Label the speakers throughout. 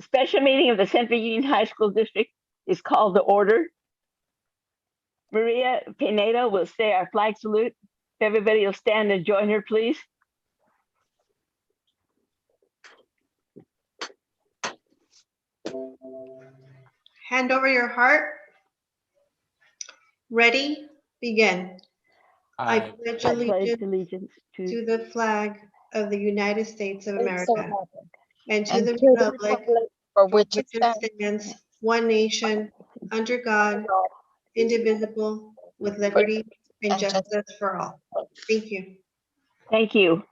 Speaker 1: special meeting of the Central Union High School District is called to order. Maria Pineda will say our flag salute. If everybody will stand and join her, please.
Speaker 2: Hand over your heart. Ready, begin. I pledge
Speaker 1: allegiance
Speaker 2: to the flag of the United States of
Speaker 3: States of
Speaker 2: America and to the republic
Speaker 3: for
Speaker 2: for
Speaker 3: which
Speaker 2: which
Speaker 3: it
Speaker 2: it
Speaker 3: stands,
Speaker 2: stands, one nation, under God, indivisible, with liberty and
Speaker 3: and justice.
Speaker 2: justice for all. Thank you.
Speaker 1: Thank you.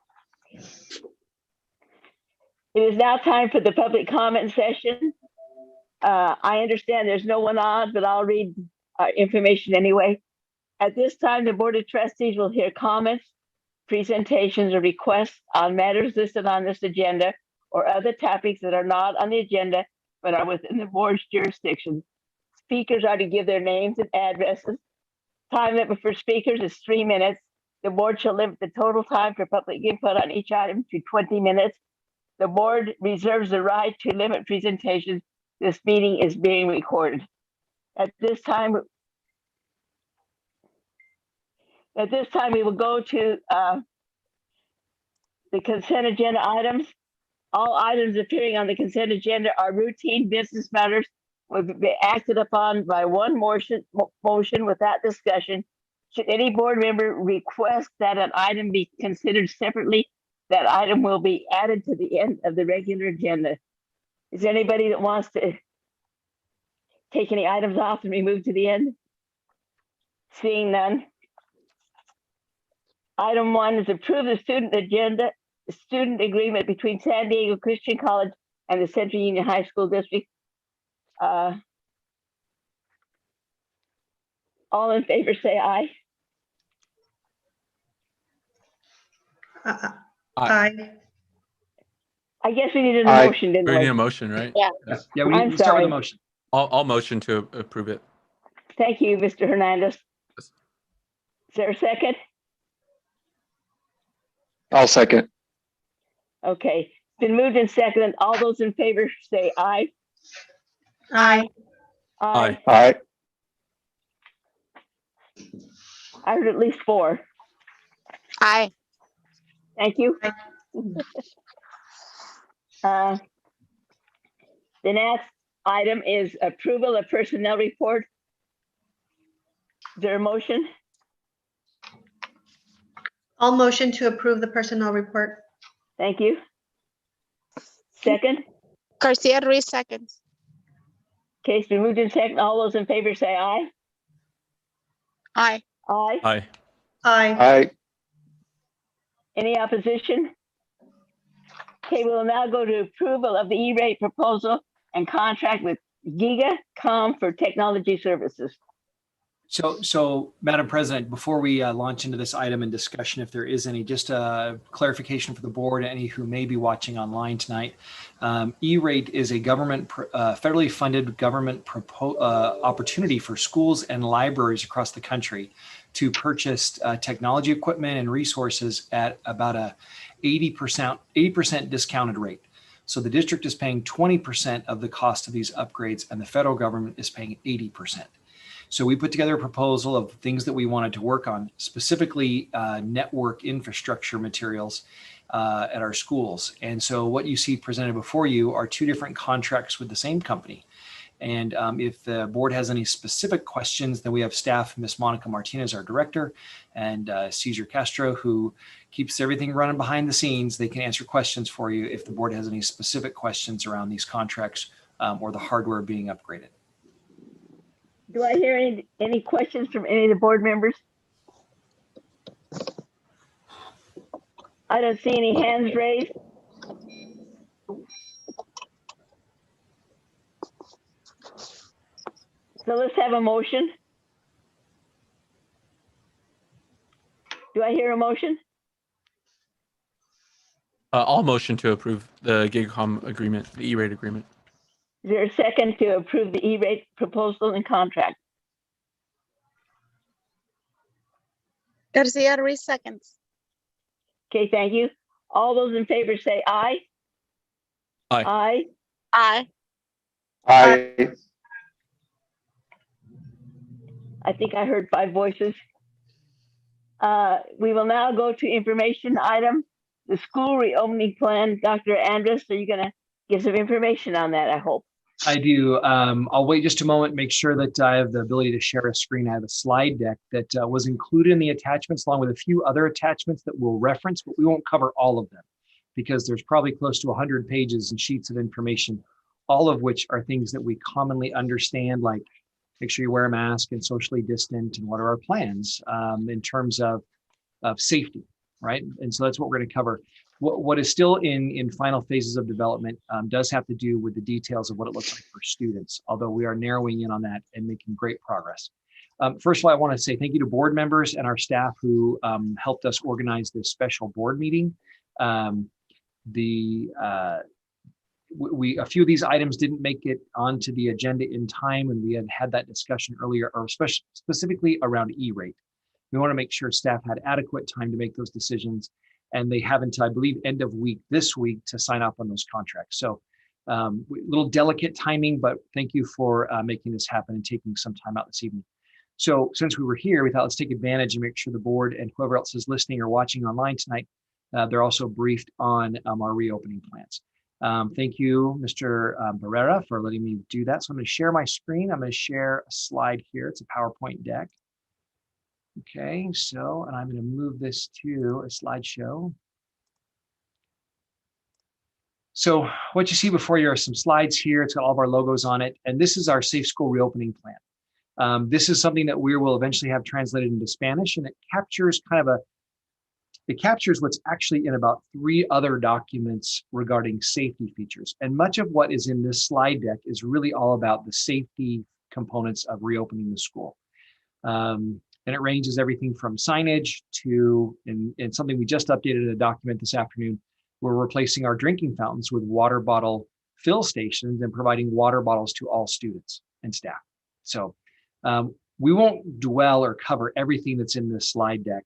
Speaker 1: It is now time for the public comment session. I understand there's no one on, but I'll read information anyway. At this time, the Board of Trustees will hear comments, presentations, or requests on matters listed on this agenda or other topics that are not on the agenda but are within the board's jurisdiction. Speakers are to give their names and addresses. Time limit for speakers is 3 minutes. The board shall limit the total time for public input on each item to 20 minutes. The board reserves the right to limit presentations. This meeting is being recorded. At this time, we will go to the consent agenda items. All items appearing on the consent agenda are routine business matters, will be acted upon by one motion without discussion. Should any board member request that an item be considered separately, that item will be added to the end of the regular agenda. Is there anybody that wants to take any items off and remove to the end? Seeing none. Item 1 is approve the student agreement between San Diego Christian College and the Central Union High School District. All in favor say aye.
Speaker 2: Aye.
Speaker 1: I guess we needed a
Speaker 4: Aye.
Speaker 1: motion, didn't
Speaker 5: We
Speaker 1: we?
Speaker 5: need a motion, right?
Speaker 3: Yeah.
Speaker 6: Yeah, we
Speaker 1: I'm
Speaker 6: need to start with
Speaker 1: sorry.
Speaker 6: a motion.
Speaker 5: I'll motion to approve it.
Speaker 1: Thank you, Mr. Hernandez. Is there a second?
Speaker 4: I'll second.
Speaker 1: Okay, it's been moved and seconded. All those in favor say aye.
Speaker 2: Aye.
Speaker 5: Aye.
Speaker 4: Aye.
Speaker 1: I heard at least 4.
Speaker 3: Aye.
Speaker 1: Thank you. The next item is approval of personnel report. Is there a motion?
Speaker 2: I'll motion to approve the personnel report.
Speaker 1: Thank you. Second?
Speaker 3: Garcia Ruiz seconds.
Speaker 1: Okay, it's been moved and seconded. All those in favor say aye.
Speaker 3: Aye.
Speaker 1: Aye.
Speaker 5: Aye.
Speaker 2: Aye.
Speaker 4: Aye.
Speaker 1: Any opposition? Okay, we'll now go to approval of the E-rate proposal and contract with GigaCom for technology services.
Speaker 6: So, Madam President, before we launch into this item and discussion, if there is any, just a clarification for the board, any who may be watching online tonight. E-rate is a government, federally funded government opportunity for schools and libraries across the country to purchase technology equipment and resources at about a 80% discounted rate. So the district is paying 20% of the cost of these upgrades, and the federal government is paying 80%. So we put together a proposal of things that we wanted to work on, specifically network infrastructure materials at our schools. And so what you see presented before you are 2 different contracts with the same company. And if the board has any specific questions, then we have staff, Ms. Monica Martinez, our director, and Cesar Castro, who keeps everything running behind the scenes. They can answer questions for you if the board has any specific questions around these contracts or the hardware being upgraded.
Speaker 1: Do I hear any questions from any of the board members? I don't see any hands raised. So let's have a motion. Do I hear a motion?
Speaker 5: I'll motion to approve the GigaCom agreement, the E-rate agreement.
Speaker 1: Is there a second to approve the E-rate proposal and contract?
Speaker 3: Garcia Ruiz seconds.
Speaker 1: Okay, thank you. All those in favor say aye.
Speaker 5: Aye.
Speaker 1: Aye.
Speaker 3: Aye.
Speaker 4: Aye.
Speaker 1: I think I heard 5 voices. We will now go to information item, the school reopening plan. Dr. Andrus, are you going to give some information on that, I hope?
Speaker 6: I do. I'll wait just a moment, make sure that I have the ability to share a screen. I have a slide deck that was included in the attachments, along with a few other attachments that we'll reference, but we won't cover all of them because there's probably close to 100 pages and sheets of information, all of which are things that we commonly understand, like make sure you wear a mask and socially distant, and what are our plans in terms of safety, right? And so that's what we're going to cover. What is still in final phases of development does have to do with the details of what it looks like for students, although we are narrowing in on that and making great progress. First of all, I want to say thank you to board members and our staff who helped us organize this special board meeting. A few of these items didn't make it onto the agenda in time, and we had that discussion earlier, or specifically around E-rate. We want to make sure staff had adequate time to make those decisions, and they have until, I believe, end of week this week to sign off on those contracts. So a little delicate timing, but thank you for making this happen and taking some time out this evening. So since we were here, we thought let's take advantage and make sure the board and whoever else is listening or watching online tonight, they're also briefed on our reopening plans. Thank you, Mr. Barrera, for letting me do that. So I'm going to share my screen. I'm going to share a slide here. It's a PowerPoint deck. Okay, so, and I'm going to move this to a slideshow. So what you see before you are some slides here. It's got all of our logos on it. And this is our Safe School Reopening Plan. This is something that we will eventually have translated into Spanish, and it captures it captures what's actually in about 3 other documents regarding safety features. And much of what is in this slide deck is really all about the safety components of reopening the school. And it ranges everything from signage to, and something we just updated in a document this afternoon, we're replacing our drinking fountains with water bottle fill stations and providing water bottles to all students and staff. So we won't dwell or cover everything that's in this slide deck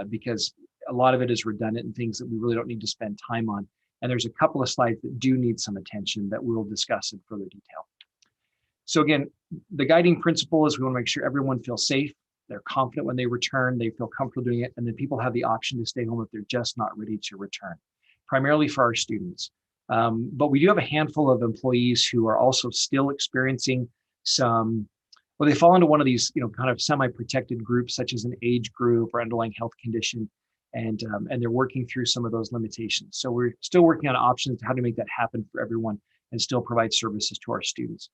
Speaker 6: because a lot of it is redundant and things that we really don't need to spend time on. And there's a couple of slides that do need some attention that we'll discuss in further detail. So again, the guiding principle is we want to make sure everyone feels safe, they're confident when they return, they feel comfortable doing it, and then people have the option to stay home if they're just not ready to return, primarily for our students. But we do have a handful of employees who are also still experiencing some, well, they fall into one of these, kind of semi-protected groups, such as an age group or underlying health condition, and they're working through some of those limitations. So we're still working on options to how to make that happen for everyone and still provide services to our students.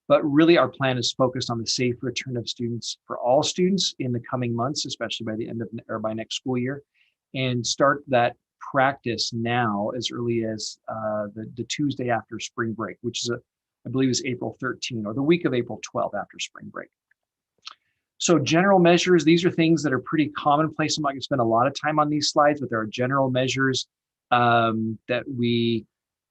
Speaker 6: But really, our plan is focused on the safe return of students for all students in the coming months, especially by the end of or by next school year, and start that practice now as early as the Tuesday after spring break, which is I believe is April 13, or the week of April 12 after spring break. So general measures, these are things that are pretty commonplace. I'm not going to spend a lot of time on these slides, but there are general measures that we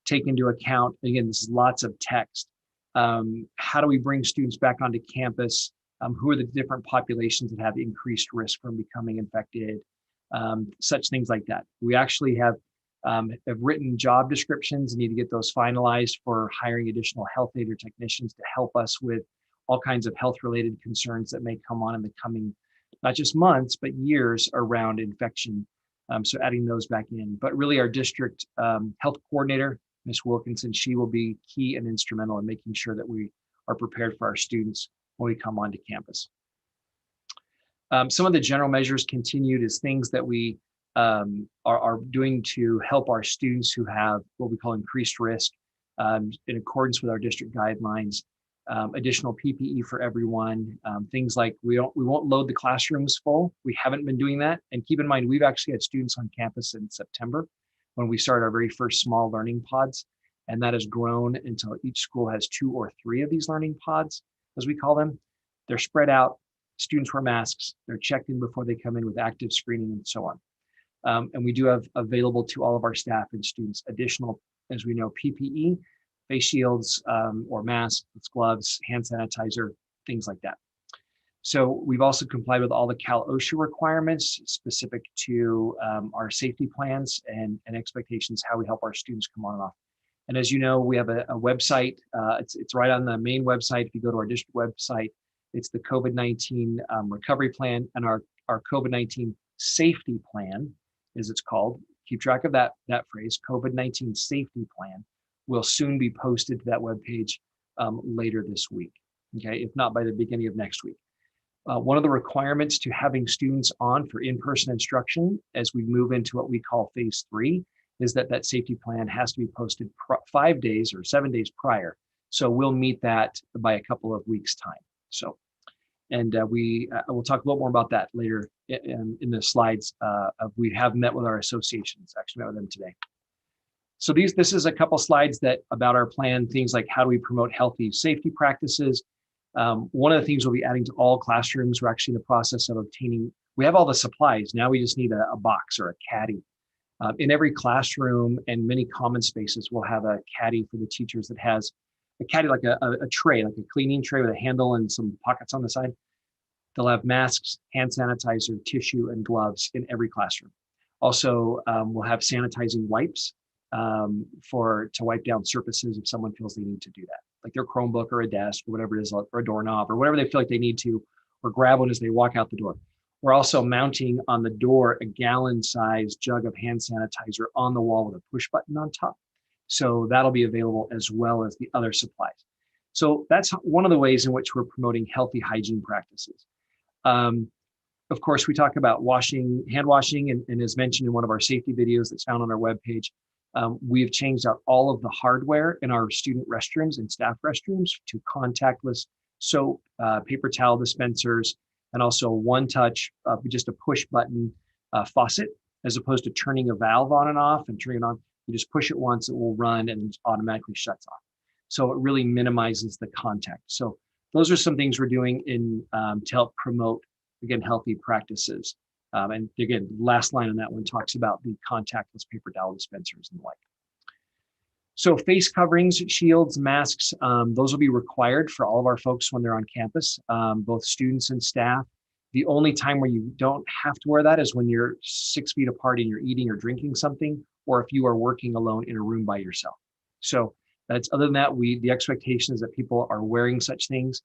Speaker 6: take into account. Again, this is lots of text. How do we bring students back onto campus? Who are the different populations that have increased risk from becoming infected? Such things like that. We actually have written job descriptions and need to get those finalized for hiring additional health aid or technicians to help us with all kinds of health-related concerns that may come on in the coming, not just months, but years around infection. So adding those back in. But really our district health coordinator, Ms. Wilkinson, she will be key and instrumental in making sure that we are prepared for our students when we come onto campus. Some of the general measures continued is things that we are doing to help our students who have what we call increased risk in accordance with our district guidelines. Additional PPE for everyone. Things like we won't load the classrooms full. We haven't been doing that. And keep in mind, we've actually had students on campus in September when we started our very first small learning pods. And that has grown until each school has 2 or 3 of these learning pods, as we call them. They're spread out. Students wear masks. They're checked in before they come in with active screening and so on. And we do have available to all of our staff and students additional, as we know, PPE, face shields or masks, gloves, hand sanitizer, things like that. So we've also complied with all the Cal OSHA requirements specific to our safety plans and expectations, how we help our students come on and off And as you know, we have a website. It's right on the main website. If you go to our district website, it's the COVID-19 recovery plan, and our COVID-19 safety plan, as it's called. Keep track of that phrase, COVID-19 safety plan, will soon be posted to that webpage later this week, okay, if not by the beginning of next week. One of the requirements to having students on for in-person instruction as we move into what we call phase 3 is that safety plan has to be posted 5 days or 7 days prior. So we'll meet that by a couple of weeks' time. So, and we'll talk a little more about that later in the slides. We have met with our associations, actually met with them today. So this is a couple slides that about our plan, things like how do we promote healthy safety practices. One of the things we'll be adding to all classrooms, we're actually in the process of obtaining, we have all the supplies, now we just need a box or a caddy. In every classroom and many common spaces, we'll have a caddy for the teachers that has a caddy like a tray, like a cleaning tray with a handle and some pockets on the side. They'll have masks, hand sanitizer, tissue, and gloves in every classroom. Also, we'll have sanitizing wipes to wipe down surfaces if someone feels they need to do that, like their Chromebook or a desk or whatever it is, or a doorknob or whatever they feel like they need to, or grab one as they walk out the door. We're also mounting on the door a gallon-sized jug of hand sanitizer on the wall with a push button on top. So that'll be available as well as the other supplies. So that's one of the ways in which we're promoting healthy hygiene practices. Of course, we talk about hand washing, and as mentioned in one of our safety videos that's found on our webpage, we have changed out all of the hardware in our student restrooms and staff restrooms to contactless soap, paper towel dispensers, and also one-touch, just a push button faucet, as opposed to turning a valve on and off and turning it on. You just push it once, it will run and it automatically shuts off. So it really minimizes the contact. So those are some things we're doing to help promote, again, healthy practices. And again, last line on that one talks about the contactless paper towel dispensers and the like. So face coverings, shields, masks, those will be required for all of our folks when they're on campus, both students and staff. The only time where you don't have to wear that is when you're 6 feet apart and you're eating or drinking something, or if you are working alone in a room by yourself. So that's, other than that, the expectation is that people are wearing such things.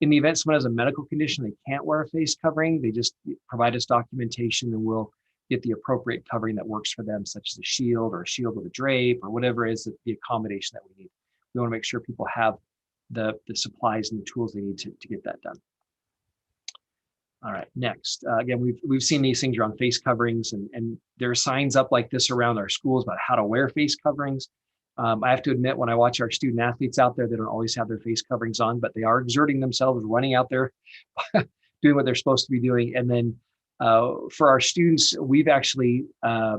Speaker 6: In the event someone has a medical condition, they can't wear a face covering, they just provide us documentation and we'll get the appropriate covering that works for them, such as a shield or a shield with a drape or whatever it is that the accommodation that we need. We want to make sure people have the supplies and the tools they need to get that done. All right, next. Again, we've seen these things around face coverings, and there are signs up like this around our schools about how to wear face coverings. I have to admit, when I watch our student athletes out there, they don't always have their face coverings on, but they are exerting themselves, running out there, doing what they're supposed to be doing. And then for our students, we've actually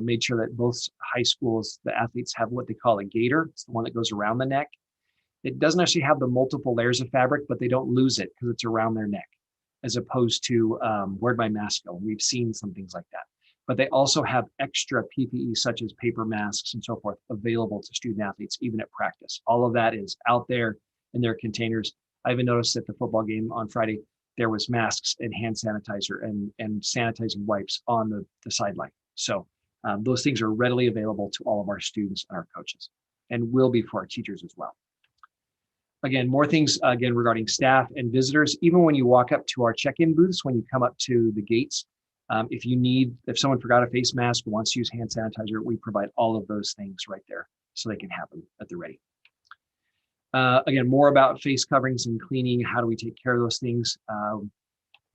Speaker 6: made sure that both high schools, the athletes have what they call a gaiter. It's the one that goes around the neck. It doesn't actually have the multiple layers of fabric, but they don't lose it because it's around their neck, as opposed to where'd my mask go? We've seen some things like that. But they also have extra PPE, such as paper masks and so forth, available to student athletes, even at practice. All of that is out there in their containers. I even noticed at the football game on Friday, there was masks and hand sanitizer and sanitizing wipes on the sideline. So those things are readily available to all of our students and our coaches, and will be for our teachers as well. Again, more things, again, regarding staff and visitors. Even when you walk up to our check-in booths, when you come up to the gates, if someone forgot a face mask or wants to use hand sanitizer, we provide all of those things right there so they can have them at the ready. Again, more about face coverings and cleaning. How do we take care of those things?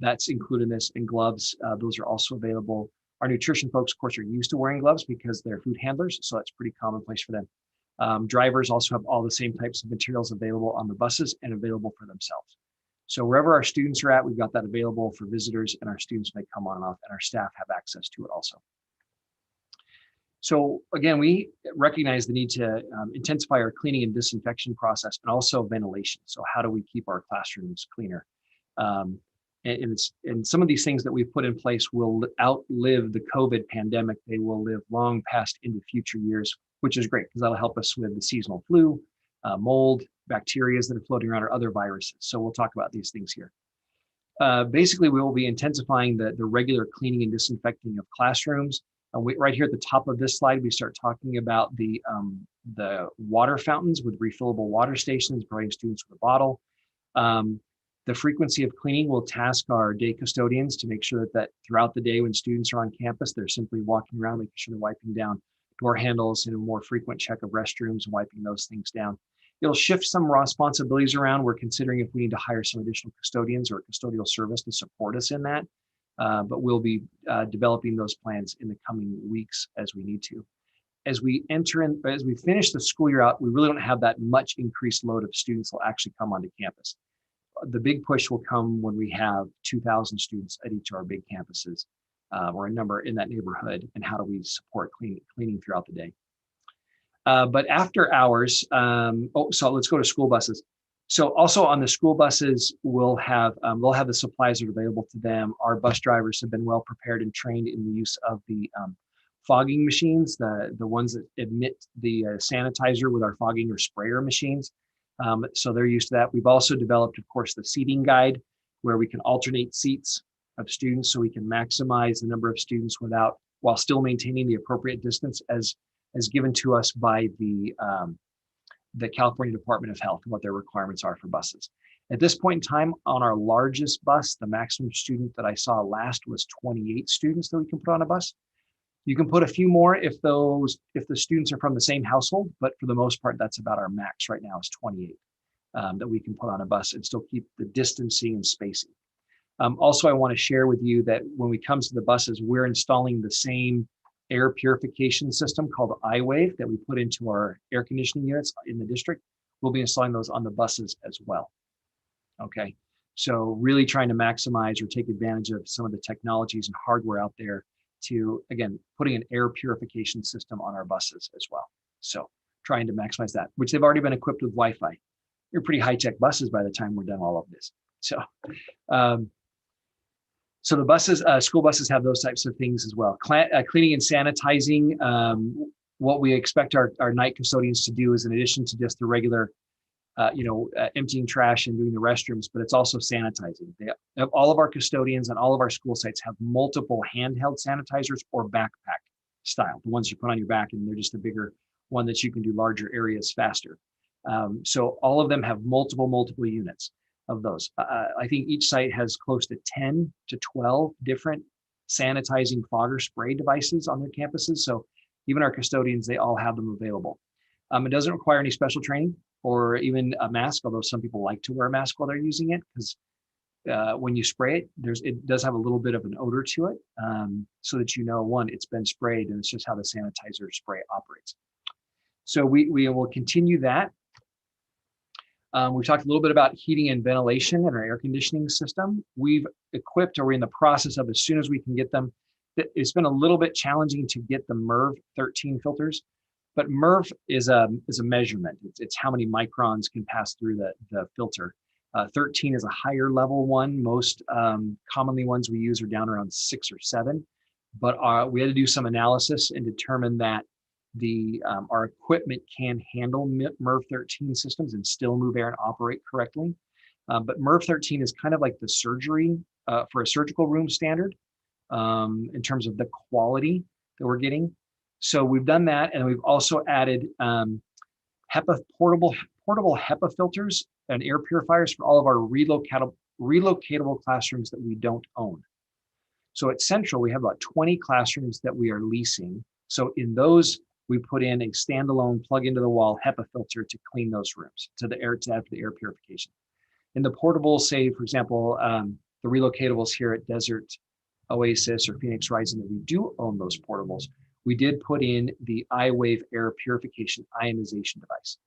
Speaker 6: That's included in this, and gloves. Those are also available. Our nutrition folks, of course, are used to wearing gloves because they're food handlers, so that's pretty commonplace for them. Drivers also have all the same types of materials available on the buses and available for themselves. So wherever our students are at, we've got that available for visitors, and our students may come on and off, and our staff have access to it also. So again, we recognize the need to intensify our cleaning and disinfection process, and also ventilation. So how do we keep our classrooms cleaner? And some of these things that we've put in place will outlive the COVID pandemic. They will live long past into future years, which is great because that'll help us with the seasonal flu, mold, bacteria that are floating around, or other viruses. So we'll talk about these things here. Basically, we will be intensifying the regular cleaning and disinfecting of classrooms, Right here at the top of this slide, we start talking about the water fountains with refillable water stations, providing students with a bottle. The frequency of cleaning will task our day custodians to make sure that throughout the day when students are on campus, they're simply walking around, making sure they're wiping down door handles and a more frequent check of restrooms and wiping those things down. It'll shift some responsibilities around. We're considering if we need to hire some additional custodians or custodial service to support us in that. But we'll be developing those plans in the coming weeks as we need to. As we finish the school year out, we really don't have that much increased load of students that will actually come onto campus. The big push will come when we have 2,000 students at each of our big campuses, or a number in that neighborhood, and how do we support cleaning throughout the day. But after hours, so let's go to school buses. So also on the school buses, they'll have the supplies that are available to them. Our bus drivers have been well prepared and trained in the use of the fogging machines, the ones that emit the sanitizer with our fogging or sprayer machines. So they're used to that. We've also developed, of course, the seating guide, where we can alternate seats of students so we can maximize the number of students while still maintaining the appropriate distance as given to us by the California Department of Health and what their requirements are for buses. At this point in time, on our largest bus, the maximum student that I saw last was 28 students that we can put on a bus. You can put a few more if the students are from the same household, but for the most part, that's about our max right now is 28 that we can put on a bus and still keep the distancing and spacing. Also, I want to share with you that when it comes to the buses, we're installing the same air purification system called iWave that we put into our air conditioning units in the district. We'll be installing those on the buses as well. Okay, so really trying to maximize or take advantage of some of the technologies and hardware out there to, again, putting an air purification system on our buses as well. So trying to maximize that, which they've already been equipped with Wi-Fi. They're pretty high-tech buses by the time we're done all of this. So, so the buses, school buses have those types of things as well. Cleaning and sanitizing. What we expect our night custodians to do is, in addition to just the regular, emptying trash and doing the restrooms, but it's also sanitizing. All of our custodians and all of our school sites have multiple handheld sanitizers or backpack style, the ones you put on your back, and they're just a bigger one that you can do larger areas faster. So all of them have multiple units of those. I think each site has close to 10 to 12 different sanitizing fogger spray devices on their campuses. So even our custodians, they all have them available. It doesn't require any special training or even a mask, although some people like to wear a mask while they're using it, because when you spray it, it does have a little bit of an odor to it, so that one, it's been sprayed, and it's just how the sanitizer spray operates. So we will continue that. We've talked a little bit about heating and ventilation in our air conditioning system. We've equipped, or we're in the process of, as soon as we can get them. It's been a little bit challenging to get the MERV 13 filters, but MERV is a measurement. It's how many microns can pass through the filter. 13 is a higher level one. Most commonly ones we use are down around 6 or 7, but we had to do some analysis and determine that our equipment can handle MERV 13 systems and still move air and operate correctly. But MERV 13 is kind of like the surgery for a surgical room standard in terms of the quality that we're getting. So we've done that, and we've also added HEPA portable HEPA filters and air purifiers for all of our relocatable classrooms that we don't own. So at Central, we have about 20 classrooms that we are leasing. So in those, we put in a standalone plug into the wall HEPA filter to clean those rooms, to add for the air purification. In the portable, say, for example, the relocatables here at Desert Oasis or Phoenix Rising, that we do own those portables, we did put in the iWave air purification ionization device.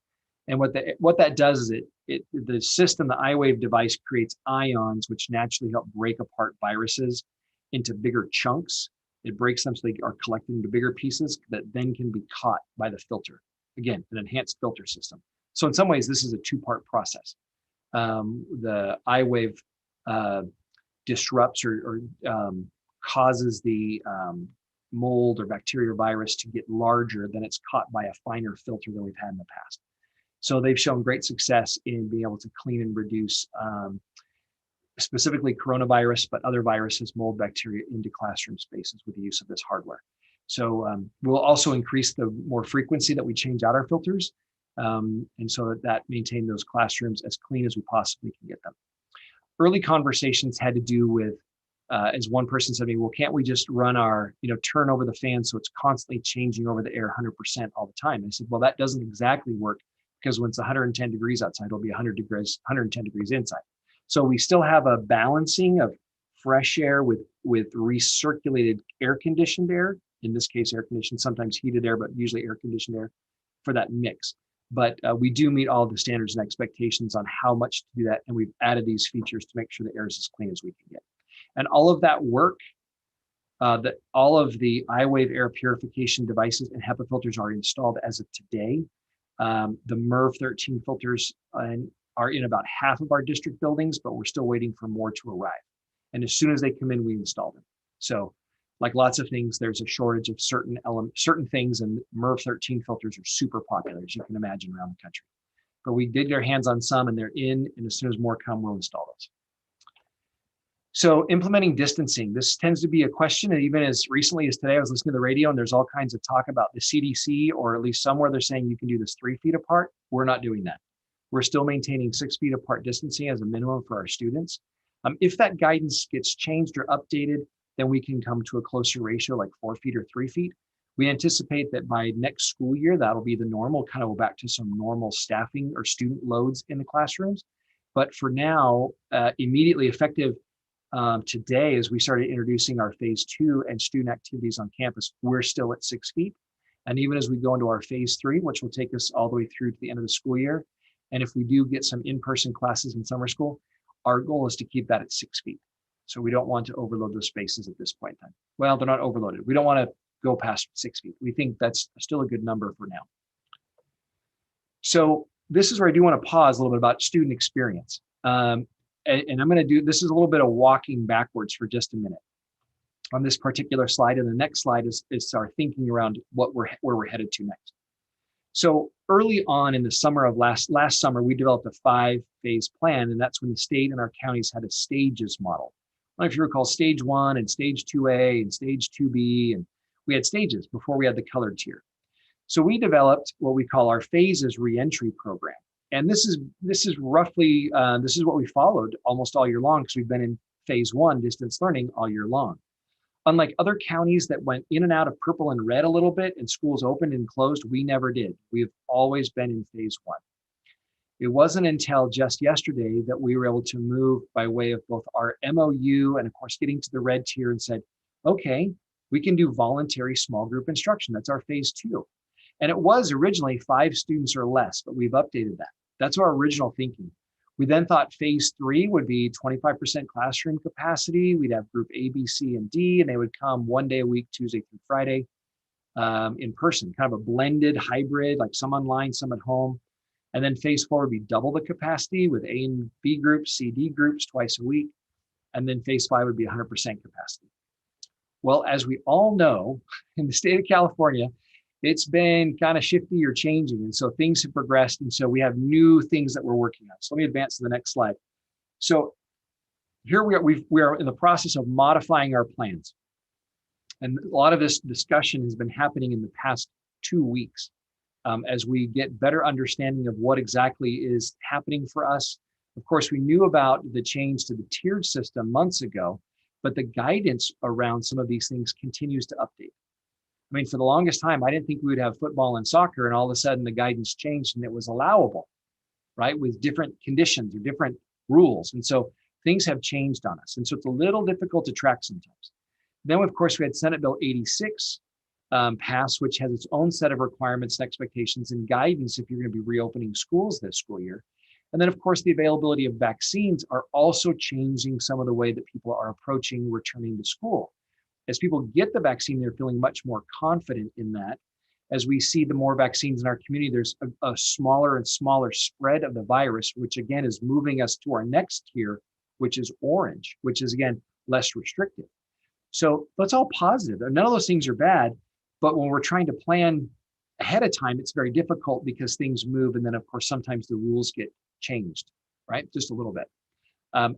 Speaker 6: And what that does is the system, the iWave device, creates ions which naturally help break apart viruses into bigger chunks. It breaks them so they are collected into bigger pieces that then can be caught by the filter. Again, an enhanced filter system. So in some ways, this is a two-part process. The iWave disrupts or causes the mold or bacteria or virus to get larger, then it's caught by a finer filter than we've had in the past. So they've shown great success in being able to clean and reduce specifically coronavirus, but other viruses, mold, bacteria into classroom spaces with the use of this hardware. So we'll also increase the more frequency that we change out our filters, and so that maintain those classrooms as clean as we possibly can get them. Early conversations had to do with, as one person said to me, well, can't we just run our, turn over the fan so it's constantly changing over the air 100% all the time? I said, well, that doesn't exactly work, because when it's 110 degrees outside, it'll be 110 degrees inside. So we still have a balancing of fresh air with recirculated air conditioned air, in this case, air conditioned, sometimes heated air, but usually air conditioned air for that mix. But we do meet all the standards and expectations on how much to do that. And we've added these features to make sure the air is as clean as we can get. And all of that work, all of the iWave air purification devices and HEPA filters are installed as of today. The MERV 13 filters are in about half of our district buildings, but we're still waiting for more to arrive. And as soon as they come in, we install them. So like lots of things, there's a shortage of certain things, and MERV 13 filters are super popular, as you can imagine, around the country. But we did get our hands on some, and they're in, and as soon as more come, we'll install those. So implementing distancing, this tends to be a question, and even as recently as today, I was listening to the radio, and there's all kinds of talk about the CDC, or at least somewhere they're saying you can do this 3 feet apart. We're not doing that. We're still maintaining 6 feet apart distancing as a minimum for our students. If that guidance gets changed or updated, then we can come to a closer ratio, like 4 feet or 3 feet. We anticipate that by next school year, that'll be the normal, kind of go back to some normal staffing or student loads in the classrooms. But for now, immediately effective today, as we started introducing our phase 2 and student activities on campus, we're still at 6 feet. And even as we go into our phase 3, which will take us all the way through to the end of the school year, and if we do get some in-person classes in summer school, our goal is to keep that at 6 feet. So we don't want to overload those spaces at this point in time. Well, they're not overloaded. We don't want to go past 6 feet. We think that's still a good number for now. So this is where I do want to pause a little bit about student experience. And I'm going to do, this is a little bit of walking backwards for just a minute on this particular slide. And the next slide is our thinking around where we're headed to next. So early on in the summer of last summer, we developed a 5-phase plan, and that's when the state and our counties had a stages model. I don't know if you recall stage 1 and stage 2A and stage 2B, and we had stages before we had the colored tier. So we developed what we call our phases reentry program. And this is roughly, this is what we followed almost all year long, because we've been in phase 1 distance learning all year long. Unlike other counties that went in and out of purple and red a little bit and schools opened and closed, we never did. We've always been in phase 1. It wasn't until just yesterday that we were able to move by way of both our MOU and of course getting to the red tier and said, okay, we can do voluntary small group instruction. That's our phase 2. And it was originally 5 students or less, but we've updated that. That's our original thinking. We then thought phase 3 would be 25% classroom capacity. We'd have group A, B, C, and D, and they would come 1 day a week, Tuesday through Friday, in person, kind of a blended hybrid, like some online, some at home. And then phase 4 would be double the capacity with A and B groups, C, D groups twice a week. And then phase 5 would be 100% capacity. Well, as we all know, in the state of California, it's been kind of shifty or changing. And so things have progressed. And so we have new things that we're working on. So let me advance to the next slide. So here we are in the process of modifying our plans. And a lot of this discussion has been happening in the past 2 weeks as we get better understanding of what exactly is happening for us. Of course, we knew about the change to the tiered system months ago, but the guidance around some of these things continues to update. I mean, for the longest time, I didn't think we would have football and soccer, and all of a sudden the guidance changed and it was allowable, right? With different conditions or different rules. And so things have changed on us. And so it's a little difficult to track sometimes. Then, of course, we had Senate Bill 86 pass, which has its own set of requirements and expectations and guidance if you're going to be reopening schools this school year. And then, of course, the availability of vaccines are also changing some of the way that people are approaching returning to school. As people get the vaccine, they're feeling much more confident in that. As we see the more vaccines in our community, there's a smaller and smaller spread of the virus, which again is moving us to our next tier, which is orange, which is again less restrictive. So that's all positive. None of those things are bad, but when we're trying to plan ahead of time, it's very difficult because things move. And then of course, sometimes the rules get changed, right? Just a little bit.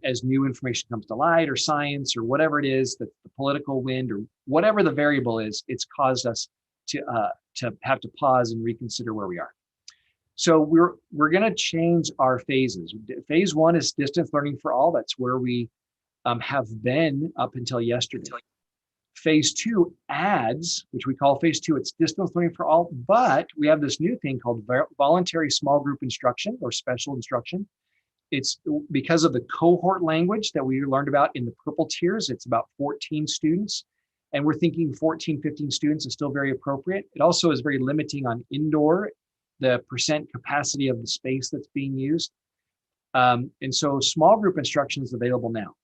Speaker 6: as new information comes to light, or science, or whatever it is, that the political wind, or whatever the variable is, it's caused us to have to pause and reconsider where we are. So we're going to change our phases. Phase 1 is distance learning for all. That's where we have been up until yesterday. Phase 2 adds, which we call phase 2, it's distance learning for all, but we have this new thing called voluntary small group instruction or special instruction. It's because of the cohort language that we learned about in the purple tiers. It's about 14 students, and we're thinking 14, 15 students is still very appropriate. It also is very limiting on indoor, the percent capacity of the space that's being used. And so small group instruction is available now.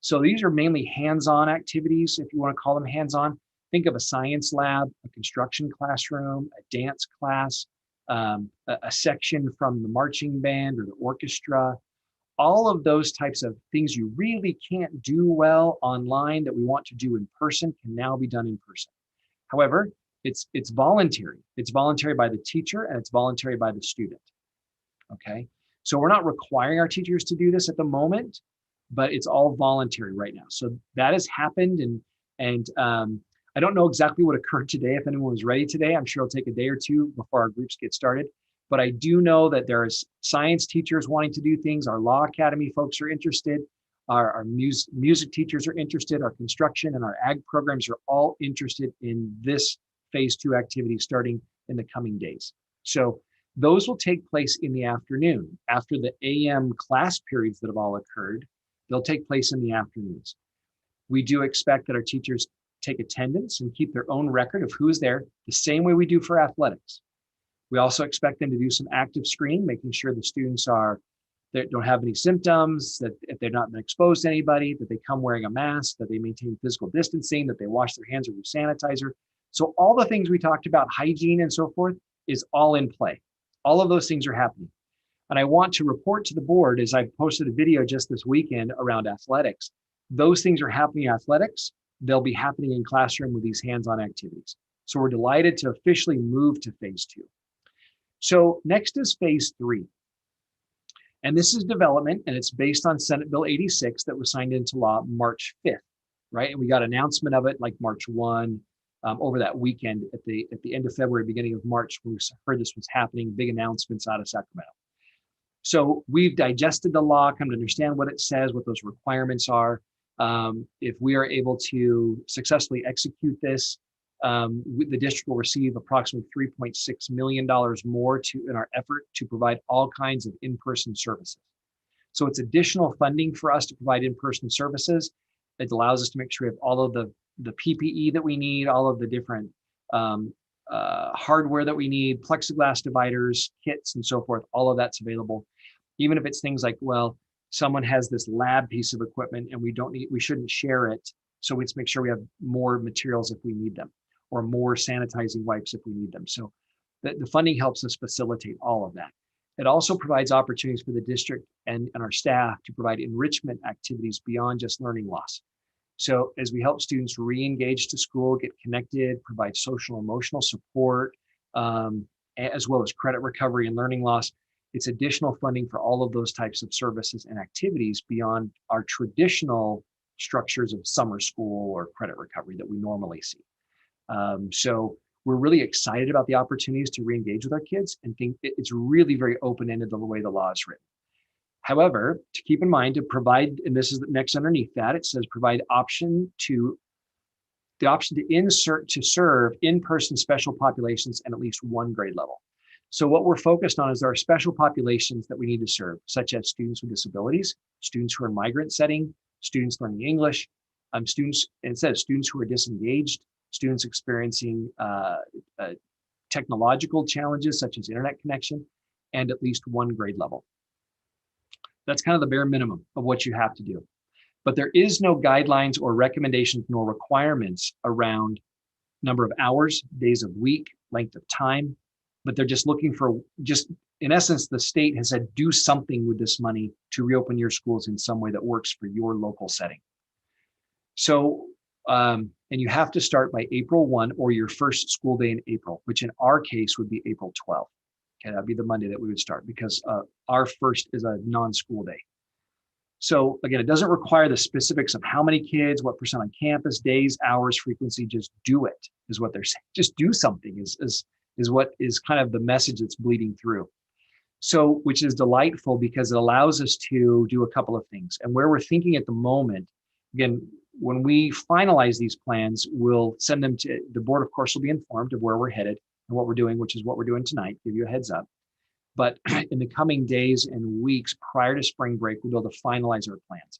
Speaker 6: So these are mainly hands-on activities, if you want to call them hands-on. Think of a science lab, a construction classroom, a dance class, a section from the marching band or the orchestra. All of those types of things you really can't do well online that we want to do in person can now be done in person. However, it's voluntary. It's voluntary by the teacher and it's voluntary by the student. Okay, so we're not requiring our teachers to do this at the moment, but it's all voluntary right now. So that has happened, and I don't know exactly what occurred today. If anyone was ready today, I'm sure it'll take a day or two before our groups get started. But I do know that there's science teachers wanting to do things. Our law academy folks are interested. Our music teachers are interested. Our construction and our ag programs are all interested in this phase 2 activity starting in the coming days. So those will take place in the afternoon. After the AM class periods that have all occurred, they'll take place in the afternoons. We do expect that our teachers take attendance and keep their own record of who's there, the same way we do for athletics. We also expect them to do some active screening, making sure the students they don't have any symptoms, that if they've not been exposed to anybody, that they come wearing a mask, that they maintain physical distancing, that they wash their hands or use sanitizer. So all the things we talked about, hygiene and so forth, is all in play. All of those things are happening. And I want to report to the board, as I posted a video just this weekend around athletics, those things are happening in athletics. They'll be happening in classroom with these hands-on activities. So we're delighted to officially move to phase 2. So next is phase 3. And this is development, and it's based on Senate Bill 86 that was signed into law March 5th, right? And we got announcement of it like March 1 over that weekend at the end of February, beginning of March, we heard this was happening, big announcements out of Sacramento. So we've digested the law, come to understand what it says, what those requirements are. If we are able to successfully execute this, the district will receive approximately $3.6 million more in our effort to provide all kinds of in-person services. So it's additional funding for us to provide in-person services. It allows us to make sure we have all of the PPE that we need, all of the different hardware that we need, plexiglass dividers, kits, and so forth. All of that's available. Even if it's things like, well, someone has this lab piece of equipment and we shouldn't share it. So let's make sure we have more materials if we need them, or more sanitizing wipes if we need them. So the funding helps us facilitate all of that. It also provides opportunities for the district and our staff to provide enrichment activities beyond just learning loss. So as we help students re-engage to school, get connected, provide social emotional support, as well as credit recovery and learning loss, it's additional funding for all of those types of services and activities beyond our traditional structures of summer school or credit recovery that we normally see. So we're really excited about the opportunities to re-engage with our kids, and think it's really very open-ended the way the law is written. However, to keep in mind, to provide, and this is the next underneath that, it says provide the option to serve in-person special populations at least one grade level. So what we're focused on is our special populations that we need to serve, such as students with disabilities, students who are in migrant setting, students learning English, students who are disengaged, students experiencing technological challenges such as internet connection, and at least one grade level. That's kind of the bare minimum of what you have to do. But there is no guidelines or recommendations nor requirements around number of hours, days of week, length of time, but they're just looking for, in essence, the state has said, do something with this money to reopen your schools in some way that works for your local setting. So, and you have to start by April 1 or your first school day in April, which in our case would be April 12th. Okay, that'd be the Monday that we would start, because our first is a non-school day. So again, it doesn't require the specifics of how many kids, what percent on campus, days, hours, frequency. Just do it is what they're saying. Just do something is what is kind of the message that's bleeding through. So, which is delightful because it allows us to do a couple of things. And where we're thinking at the moment, again, when we finalize these plans, we'll send them to the board. Of course, will be informed of where we're headed and what we're doing, which is what we're doing tonight, give you a heads up. But in the coming days and weeks prior to spring break, we'll be able to finalize our plans.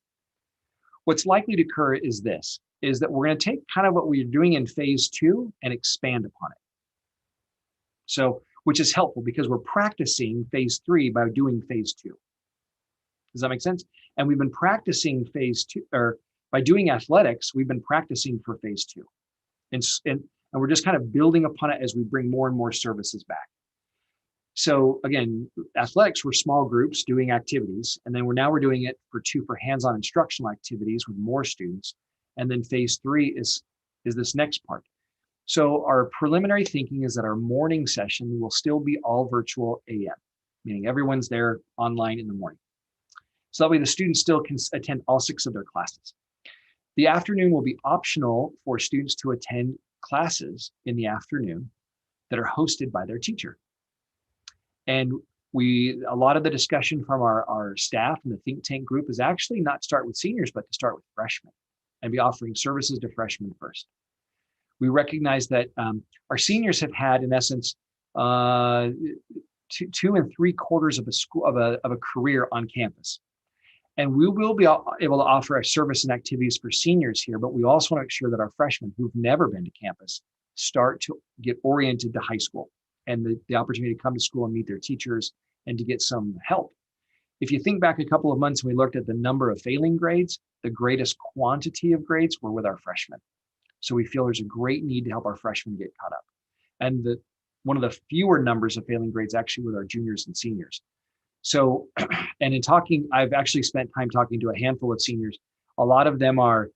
Speaker 6: What's likely to occur is this, is that we're going to take kind of what we're doing in phase 2 and expand upon it. So, which is helpful because we're practicing phase 3 by doing phase 2. Does that make sense? And we've been practicing phase 2, or by doing athletics, we've been practicing for phase 2. And we're just kind of building upon it as we bring more and more services back. So again, athletics were small groups doing activities, and then we're doing it for hands-on instructional activities with more students. And then phase 3 is this next part. So our preliminary thinking is that our morning session will still be all virtual AM, meaning everyone's there online in the morning. So that way the students still can attend all 6 of their classes. The afternoon will be optional for students to attend classes in the afternoon that are hosted by their teacher. And a lot of the discussion from our staff and the think tank group is actually not to start with seniors, but to start with freshmen and be offering services to freshmen first. We recognize that our seniors have had, in essence, 2 3/4 of a career on campus. And we will be able to offer a service and activities for seniors here, but we also want to make sure that our freshmen who've never been to campus start to get oriented to high school and the opportunity to come to school and meet their teachers and to get some help. If you think back a couple of months, we looked at the number of failing grades, the greatest quantity of grades were with our freshmen. So we feel there's a great need to help our freshmen get caught up. And one of the fewer numbers of failing grades actually with our juniors and seniors. So, and in talking, I've actually spent time talking to a handful of seniors. A lot of them are,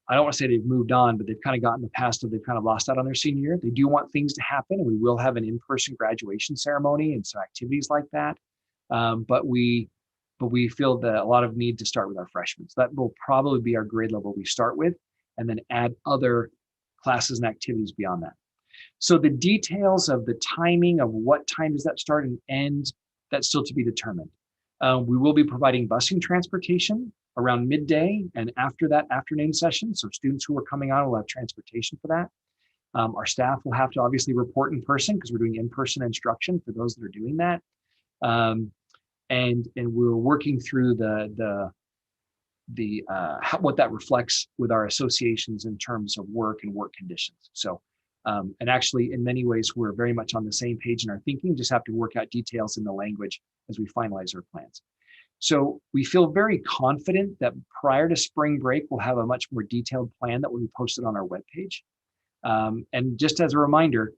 Speaker 6: I don't want to say they've moved on, but they've kind of gotten the past of, they've kind of lost out on their senior year. They do want things to happen, and we will have an in-person graduation ceremony and some activities like that. But we feel that a lot of need to start with our freshmen. So that will probably be our grade level we start with, and then add other classes and activities beyond that. So the details of the timing of what time does that start and end, that's still to be determined. We will be providing busing transportation around midday and after that afternoon session. So students who are coming on will have transportation for that. Our staff will have to obviously report in person because we're doing in-person instruction for those that are doing that. And we're working through what that reflects with our associations in terms of work and work conditions. So, and actually in many ways, we're very much on the same page in our thinking, just have to work out details in the language as we finalize our plans. So we feel very confident that prior to spring break, we'll have a much more detailed plan that will be posted on our webpage. And just as a reminder,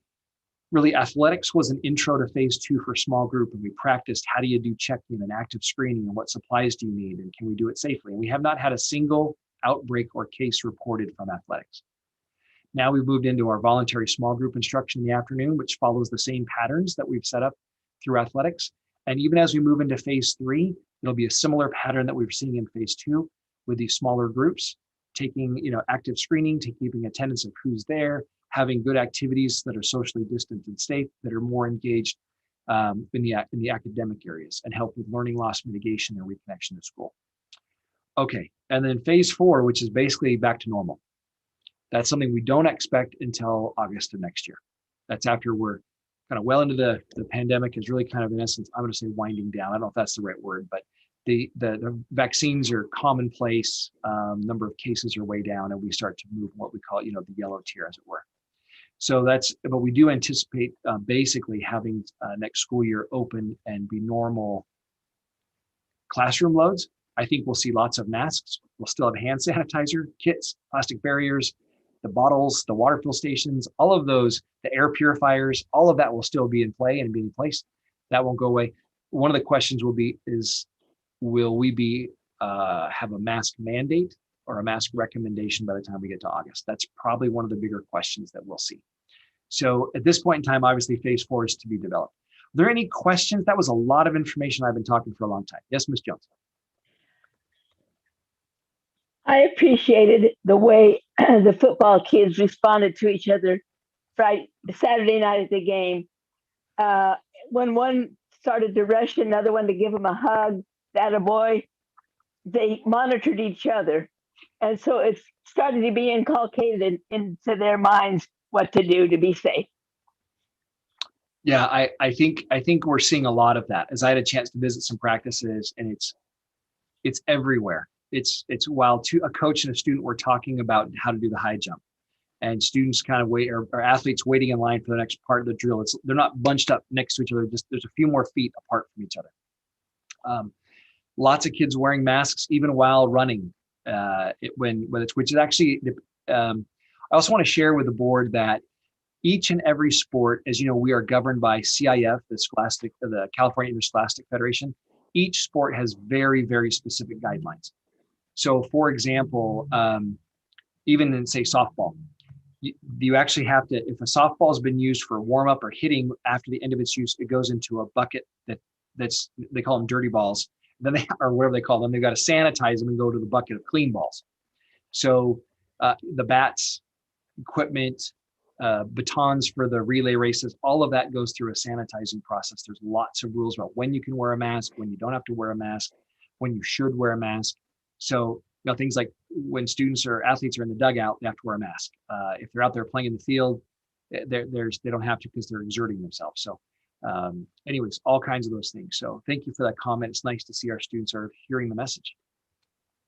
Speaker 6: really athletics was an intro to phase 2 for small group, and we practiced how do you do check-in and active screening and what supplies do you need and can we do it safely? And we have not had a single outbreak or case reported from athletics. Now we've moved into our voluntary small group instruction in the afternoon, which follows the same patterns that we've set up through athletics. And even as we move into phase 3, it'll be a similar pattern that we're seeing in phase 2 with these smaller groups, taking active screening, keeping attendance of who's there, having good activities that are socially distant and safe, that are more engaged in the academic areas and help with learning loss mitigation and reconnection to school. Okay, and then phase 4, which is basically back to normal. That's something we don't expect until August of next year. That's after we're kind of well into the pandemic is really kind of, in essence, I'm going to say winding down. I don't know if that's the right word, but the vaccines are commonplace. Number of cases are way down, and we start to move what we call, the yellow tier, as it were. So but we do anticipate basically having next school year open and be normal classroom loads. I think we'll see lots of masks. We'll still have hand sanitizer kits, plastic barriers, the bottles, the water fill stations, all of those, the air purifiers, all of that will still be in play and be in place. That won't go away. One of the questions will be will we have a mask mandate or a mask recommendation by the time we get to August? That's probably one of the bigger questions that we'll see. So at this point in time, obviously phase 4 is to be developed. Are there any questions? That was a lot of information. I've been talking for a long time. Yes, Ms. Jones.
Speaker 1: I appreciated the way the football kids responded to each other Saturday night at the game. Uh, when one started to rush another one to give him a hug, that a boy, they monitored each other. And so it's starting to be inculcated into their minds what to do to be safe.
Speaker 6: Yeah, I think we're seeing a lot of that. As I had a chance to visit some practices, and it's everywhere. It's while a coach and a student were talking about how to do the high jump, and students kind of wait, or athletes waiting in line for the next part of the drill. They're not bunched up next to each other. Just there's a few more feet apart from each other. Lots of kids wearing masks even while running. Which is actually. I also want to share with the board that each and every sport, as you know, we are governed by CIF, the California Interscholastic Federation. Each sport has very, very specific guidelines. So, for example, even in, say, softball, you actually have to, if a softball has been used for warm up or hitting after the end of its use, it goes into a bucket that's they call them dirty balls. Then or whatever they call them, they've got to sanitize them and go to the bucket of clean balls. So the bats, equipment, batons for the relay races, all of that goes through a sanitizing process. There's lots of rules about when you can wear a mask, when you don't have to wear a mask, when you should wear a mask. So, things like when students or athletes are in the dugout, they have to wear a mask. If they're out there playing in the field, they don't have to because they're exerting themselves. So anyways, all kinds of those things. So thank you for that comment. It's nice to see our students are hearing the message.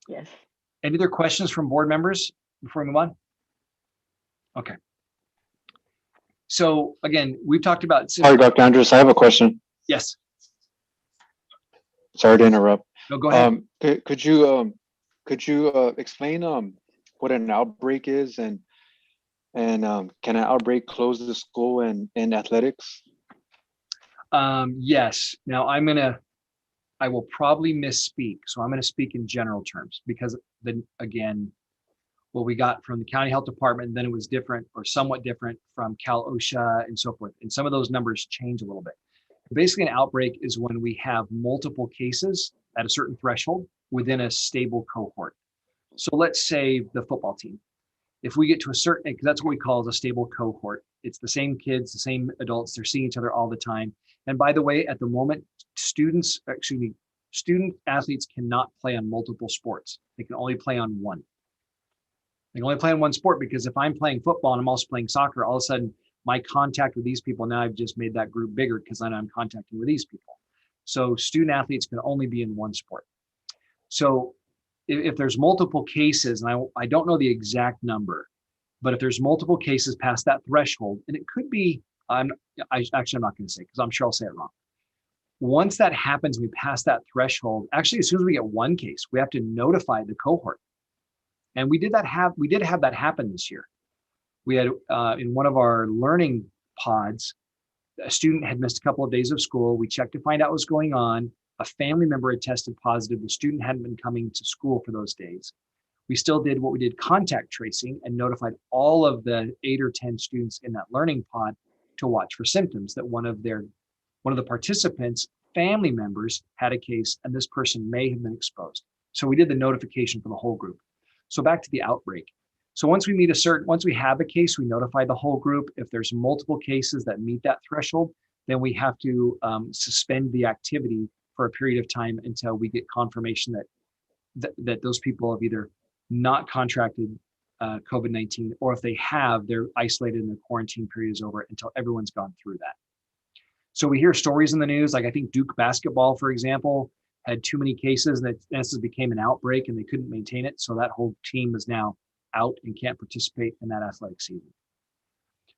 Speaker 1: Yes.
Speaker 6: Any other questions from board members before we move on? Okay. So again, we've talked about.
Speaker 4: Sorry, Dr. Andrews, I have a question.
Speaker 6: Yes.
Speaker 4: Sorry to interrupt.
Speaker 6: No, go ahead.
Speaker 4: Could you explain what an outbreak is, and can an outbreak close the school in athletics?
Speaker 6: Yes. Now I will probably misspeak. So I'm going to speak in general terms because again, what we got from the county health department, then it was different or somewhat different from Cal OSHA and so forth. And some of those numbers change a little bit. Basically, an outbreak is when we have multiple cases at a certain threshold within a stable cohort. So let's say the football team. If we get to a certain, because that's what we call a stable cohort. It's the same kids, the same adults, they're seeing each other all the time. And by the way, at the moment, student athletes cannot play on multiple sports. They can only play on one. They can only play on one sport because if I'm playing football and I'm also playing soccer, all of a sudden my contact with these people, now I've just made that group bigger because then I'm contacting with these people. So student athletes can only be in one sport. So if there's multiple cases, and I don't know the exact number, but if there's multiple cases past that threshold, and it could be, I'm not going to say because I'm sure I'll say it wrong. Once that happens, we pass that threshold. Actually, as soon as we get one case, we have to notify the cohort. And we did have that happen this year. We had in one of our learning pods, a student had missed a couple of days of school. We checked to find out what was going on. A family member had tested positive. The student hadn't been coming to school for those days. We still did what we did contact tracing and notified all of the 8 or 10 students in that learning pod to watch for symptoms that one of the participants' family members had a case and this person may have been exposed. So we did the notification for the whole group. So back to the outbreak. So once we have a case, we notify the whole group. If there's multiple cases that meet that threshold, then we have to suspend the activity for a period of time until we get confirmation that those people have either not contracted COVID-19, or if they have, they're isolated and the quarantine period is over until everyone's gone through that. So we hear stories in the news, like I think Duke basketball, for example, had too many cases and it became an outbreak and they couldn't maintain it. So that whole team is now out and can't participate in that athletic season.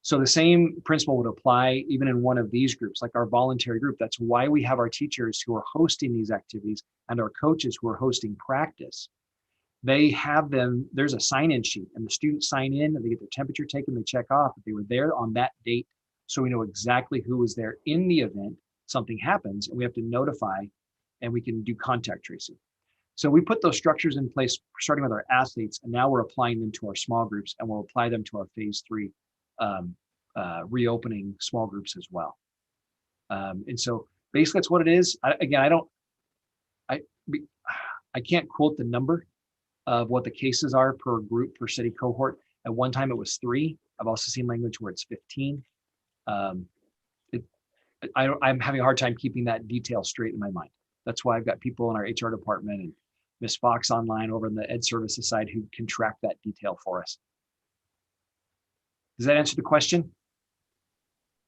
Speaker 6: So the same principle would apply even in one of these groups, like our voluntary group. That's why we have our teachers who are hosting these activities and our coaches who are hosting practice. They have them, there's a sign-in sheet and the students sign in and they get their temperature taken, they check off if they were there on that date. So we know exactly who was there in the event something happens and we have to notify and we can do contact tracing. So we put those structures in place, starting with our athletes, and now we're applying them to our small groups and we'll apply them to our phase 3 reopening small groups as well. And so basically that's what it is. I can't quote the number of what the cases are per group, per city cohort. At one time it was 3. I've also seen language where it's 15. I'm having a hard time keeping that detail straight in my mind. That's why I've got people in our HR department and Ms. Fox online over on the Ed Services side who can track that detail for us. Does that answer the question?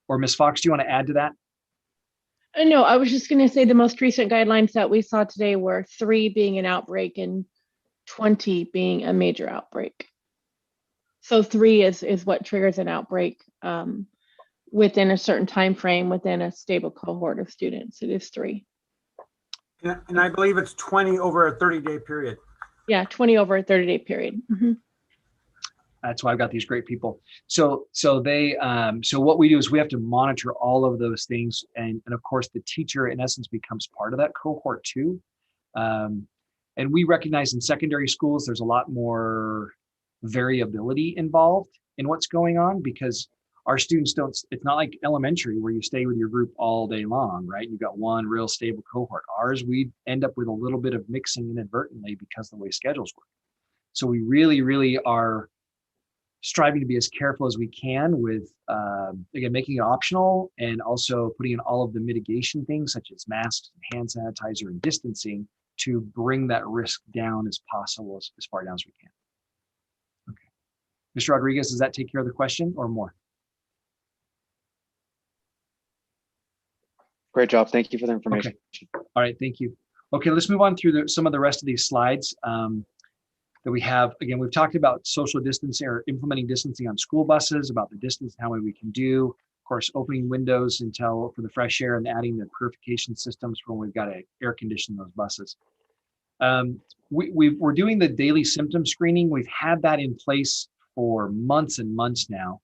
Speaker 6: Or Ms. Fox, do you want to add to that?
Speaker 7: No, I was just going to say the most recent guidelines that we saw today were 3 being an outbreak and 20 being a major outbreak. So 3 is what triggers an outbreak within a certain time frame within a stable cohort of students. It is 3.
Speaker 8: And I believe it's 20 over a 30-day period.
Speaker 7: Yeah, 20 over a 30-day period. Mm-hmm.
Speaker 6: That's why I've got these great people. So what we do is we have to monitor all of those things. And of course, the teacher in essence becomes part of that cohort too. And we recognize in secondary schools, there's a lot more variability involved in what's going on because our students it's not like elementary where you stay with your group all day long, right? You've got one real stable cohort. Ours, we end up with a little bit of mixing inadvertently because of the way schedules work. So we really, really are striving to be as careful as we can with, again, making it optional and also putting in all of the mitigation things such as masks, hand sanitizer, and distancing to bring that risk down as possible, as far down as we can. Okay. Mr. Rodriguez, does that take care of the question or more?
Speaker 4: Great job. Thank you for the information.
Speaker 6: Okay. All right, thank you. Okay, let's move on through some of the rest of these slides that we have. Again, we've talked about social distancing or implementing distancing on school buses, about the distance and how many we can do. Of course, opening windows for the fresh air and adding the purification systems for when we've got to air condition those buses. We're doing the daily symptom screening. We've had that in place for months and months now.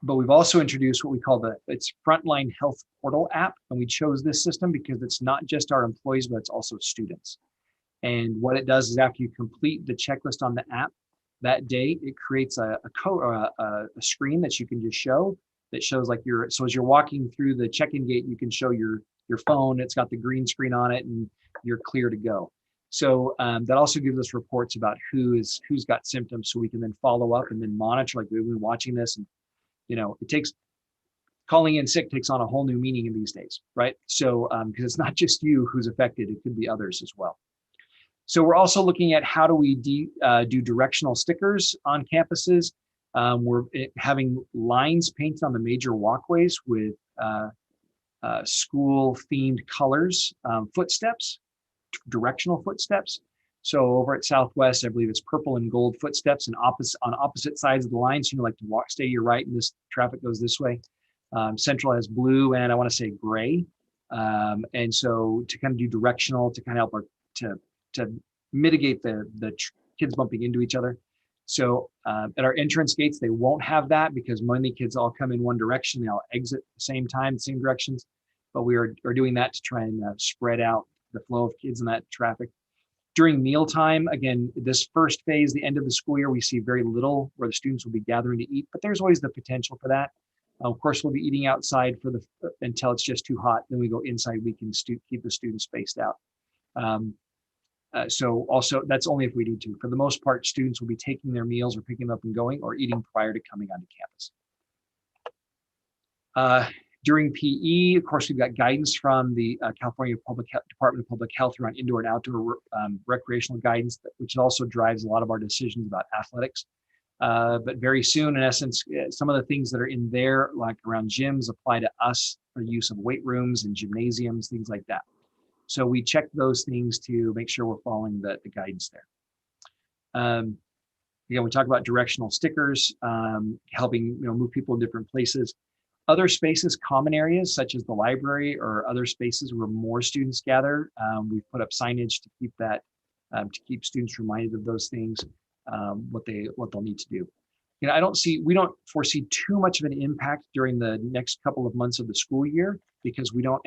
Speaker 6: But we've also introduced what we call it's Frontline Health Portal app. And we chose this system because it's not just our employees, but it's also students. And what it does is after you complete the checklist on the app that day, it creates a code or a screen that you can just show that shows like so as you're walking through the check-in gate, you can show your phone. It's got the green screen on it and you're clear to go. So that also gives us reports about who's got symptoms so we can then follow up and then monitor, like we've been watching this. And calling in sick takes on a whole new meaning in these days, right? So because it's not just you who's affected, it could be others as well. So we're also looking at how do we do directional stickers on campuses. We're having lines painted on the major walkways with school-themed colors, footsteps, directional footsteps. So over at Southwest, I believe it's purple and gold footsteps and on opposite sides of the line. So you like to stay to your right and this traffic goes this way. Central has blue and I want to say gray. And so to kind of do directional to kind of help to mitigate the kids bumping into each other. So at our entrance gates, they won't have that because many kids all come in one direction. They all exit at the same time, the same directions. But we are doing that to try and spread out the flow of kids in that traffic. During mealtime, again, this first phase, the end of the school year, we see very little where the students will be gathering to eat, but there's always the potential for that. Of course, we'll be eating outside until it's just too hot. Then we go inside. We can keep the students spaced out. So also, that's only if we need to. For the most part, students will be taking their meals or picking them up and going or eating prior to coming onto campus. During PE, of course, we've got guidance from the California Department of Public Health around indoor and outdoor recreational guidance, which also drives a lot of our decisions about athletics. But very soon, in essence, some of the things that are in there, like around gyms, apply to us for use of weight rooms and gymnasiums, things like that. So we check those things to make sure we're following the guidance there. Again, we talk about directional stickers, helping move people in different places. Other spaces, common areas such as the library or other spaces where more students gather, we've put up signage to keep that, to keep students reminded of those things, what they'll need to do. We don't foresee too much of an impact during the next couple of months of the school year because we don't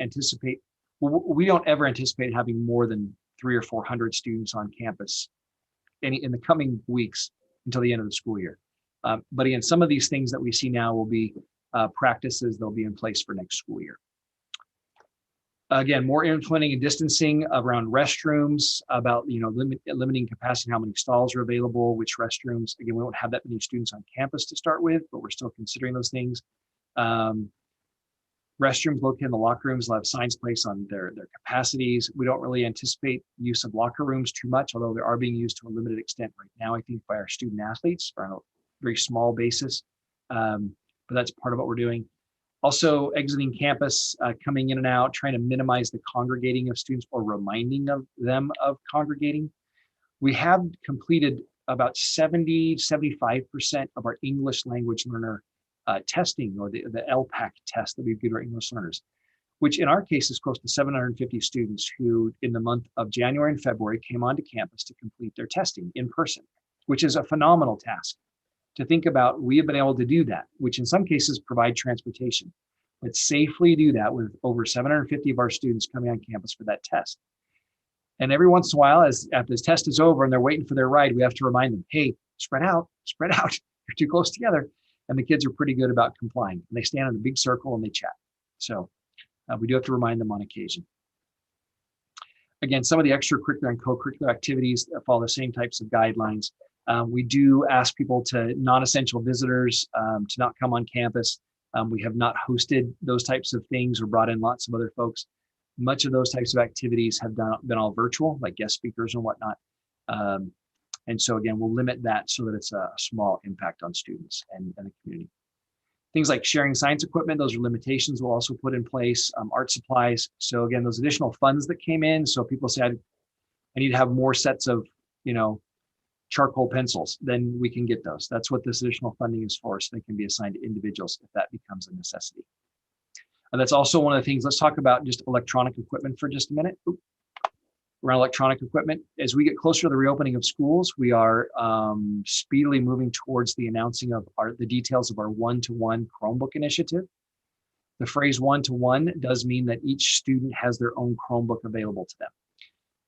Speaker 6: ever anticipate having more than 300 or 400 students on campus in the coming weeks until the end of the school year. But again, some of these things that we see now will be practices that'll be in place for next school year. Again, more implementing and distancing around restrooms, about limiting capacity, how many stalls are available, which restrooms. Again, we don't have that many students on campus to start with, but we're still considering those things. Restrooms located in the locker rooms will have signs placed on their capacities. We don't really anticipate use of locker rooms too much, although they are being used to a limited extent right now, I think, by our student athletes on a very small basis. But that's part of what we're doing. Also exiting campus, coming in and out, trying to minimize the congregating of students or reminding of them of congregating. We have completed about 75% of our English language learner testing, or the LPAC test that we give our English learners, which in our case is close to 750 students who in the month of January and February came onto campus to complete their testing in person, which is a phenomenal task. To think about, we have been able to do that, which in some cases provide transportation, but safely do that with over 750 of our students coming on campus for that test. And every once in a while, after this test is over and they're waiting for their ride, we have to remind them, hey, spread out, you're too close together. And the kids are pretty good about complying. And they stand in a big circle and they chat. So we do have to remind them on occasion. Again, some of the extracurricular and co-curricular activities follow the same types of guidelines. We do ask people non-essential visitors to not come on campus. We have not hosted those types of things or brought in lots of other folks. Much of those types of activities have been all virtual, like guest speakers and whatnot. And so again, we'll limit that so that it's a small impact on students and the community. Things like sharing science equipment, those are limitations we'll also put in place. Art supplies. So again, those additional funds that came in. So people say, I need to have more sets of, charcoal pencils, then we can get those. That's what this additional funding is for, so they can be assigned to individuals if that becomes a necessity. And that's also one of the things. Let's talk about just electronic equipment for just a minute. Around electronic equipment, as we get closer to the reopening of schools, we are speedily moving towards the announcing of the details of our one-to-one Chromebook initiative. The phrase one-to-one does mean that each student has their own Chromebook available to them.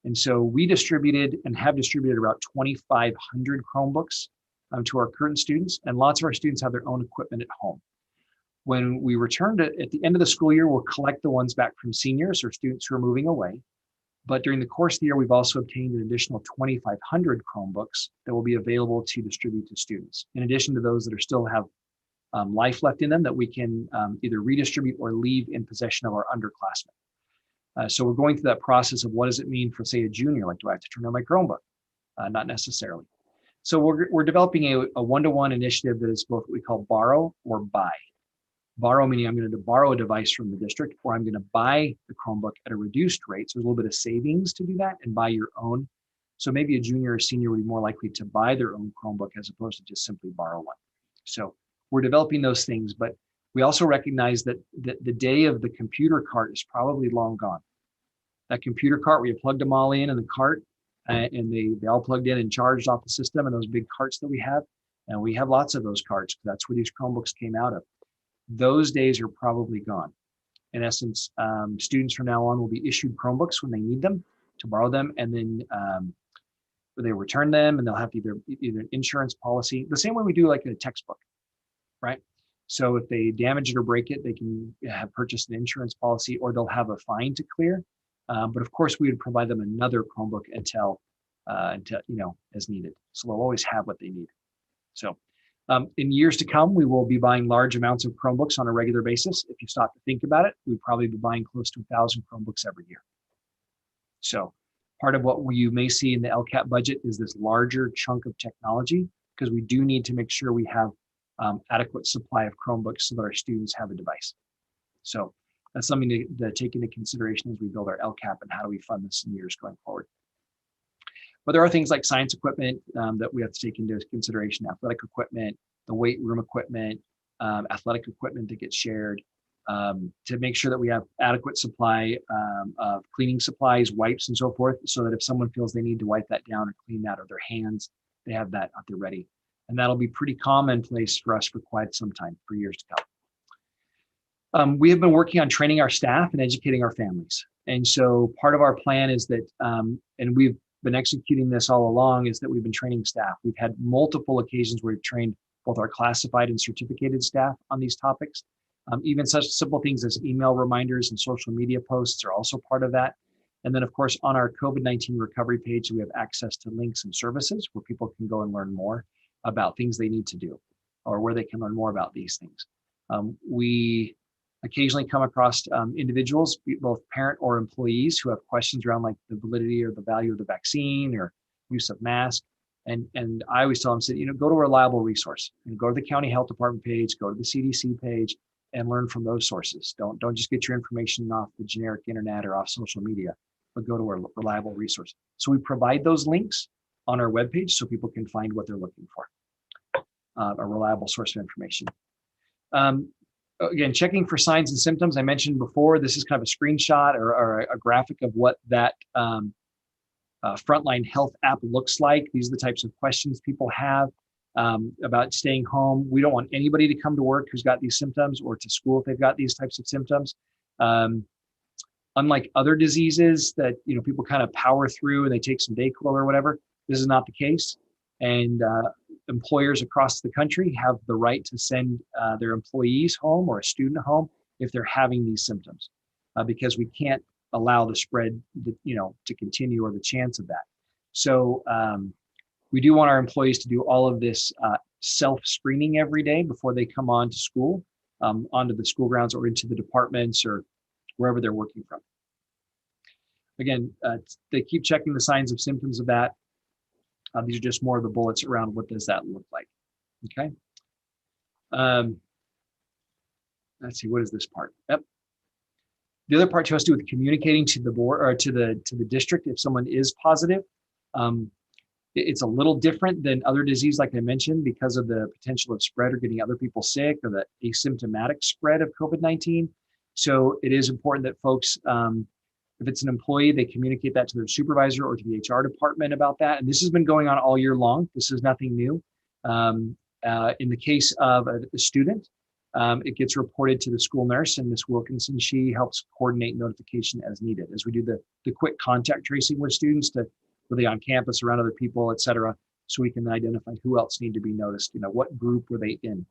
Speaker 6: And so we distributed and have distributed about 2,500 Chromebooks to our current students, and lots of our students have their own equipment at home. When we return at the end of the school year, we'll collect the ones back from seniors or students who are moving away. But during the course of the year, we've also obtained an additional 2,500 Chromebooks that will be available to distribute to students, in addition to those that still have life left in them that we can either redistribute or leave in possession of our underclassmen. So we're going through that process of what does it mean for, say, a junior, like do I have to turn on my Chromebook? Not necessarily. So we're developing a one-to-one initiative that is both what we call borrow or buy. Borrow meaning I'm going to borrow a device from the district, or I'm going to buy the Chromebook at a reduced rate. So there's a little bit of savings to do that and buy your own. So maybe a junior or senior would be more likely to buy their own Chromebook as opposed to just simply borrow one. So we're developing those things, but we also recognize that the day of the computer cart is probably long gone. That computer cart where you plugged them all in the cart and they all plugged in and charged off the system, and those big carts that we have, and we have lots of those carts. That's where these Chromebooks came out of. Those days are probably gone. In essence, students from now on will be issued Chromebooks when they need them to borrow them, and then they return them, and they'll have either an insurance policy, the same way we do like in a textbook, right? So if they damage it or break it, they can have purchased an insurance policy, or they'll have a fine to clear. But of course, we would provide them another Chromebook until as needed. So they'll always have what they need. So in years to come, we will be buying large amounts of Chromebooks on a regular basis. If you stop to think about it, we'd probably be buying close to 1,000 Chromebooks every year. So part of what you may see in the LCAP budget is this larger chunk of technology, because we do need to make sure we have adequate supply of Chromebooks so that our students have a device. So that's something to take into consideration as we build our LCAP and how do we fund this in years going forward. But there are things like science equipment that we have to take into consideration, athletic equipment, the weight room equipment, athletic equipment that gets shared, to make sure that we have adequate supply of cleaning supplies, wipes, and so forth, so that if someone feels they need to wipe that down or clean that, or their hands, they have that at the ready. And that'll be pretty commonplace for us for quite some time, for years to come. We have been working on training our staff and educating our families. And so part of our plan is that, and we've been executing this all along, is that we've been training staff. We've had multiple occasions where we've trained both our classified and certificated staff on these topics. Even such simple things as email reminders and social media posts are also part of that. And then, of course, on our COVID-19 recovery page, we have access to links and services where people can go and learn more about things they need to do, or where they can learn more about these things. We occasionally come across individuals, both parent or employees, who have questions around like the validity or the value of the vaccine or use of masks. And I always tell them, say, go to a reliable resource and go to the county health department page, go to the CDC page, and learn from those sources. Don't just get your information off the generic internet or off social media, but go to a reliable resource. So we provide those links on our webpage so people can find what they're looking for, a reliable source of information. Again, checking for signs and symptoms. I mentioned before, this is kind of a screenshot or a graphic of what that Frontline Health app looks like. These are the types of questions people have about staying home. We don't want anybody to come to work who's got these symptoms, or to school if they've got these types of symptoms. Unlike other diseases that people kind of power through and they take some Dayquil or whatever, this is not the case. And employers across the country have the right to send their employees home or a student home if they're having these symptoms, because we can't allow the spread, to continue, or the chance of that. So we do want our employees to do all of this self-screening every day before they come on to school, onto the school grounds or into the departments or wherever they're working from. Again, they keep checking the signs of symptoms of that. These are just more of the bullets around what does that look like. Okay. Let's see, what is this part? Yep. The other part has to do with communicating to the board or to the district if someone is positive. It's a little different than other disease, like I mentioned, because of the potential of spread or getting other people sick, or the asymptomatic spread of COVID-19. So it is important that folks, if it's an employee, they communicate that to their supervisor or to the HR department about that. And this has been going on all year long. This is nothing new. In the case of a student, it gets reported to the school nurse, and Ms. Wilkinson, she helps coordinate notification as needed, as we do the quick contact tracing with students, were they on campus, around other people, et cetera, so we can identify who else need to be noticed, what group were they in.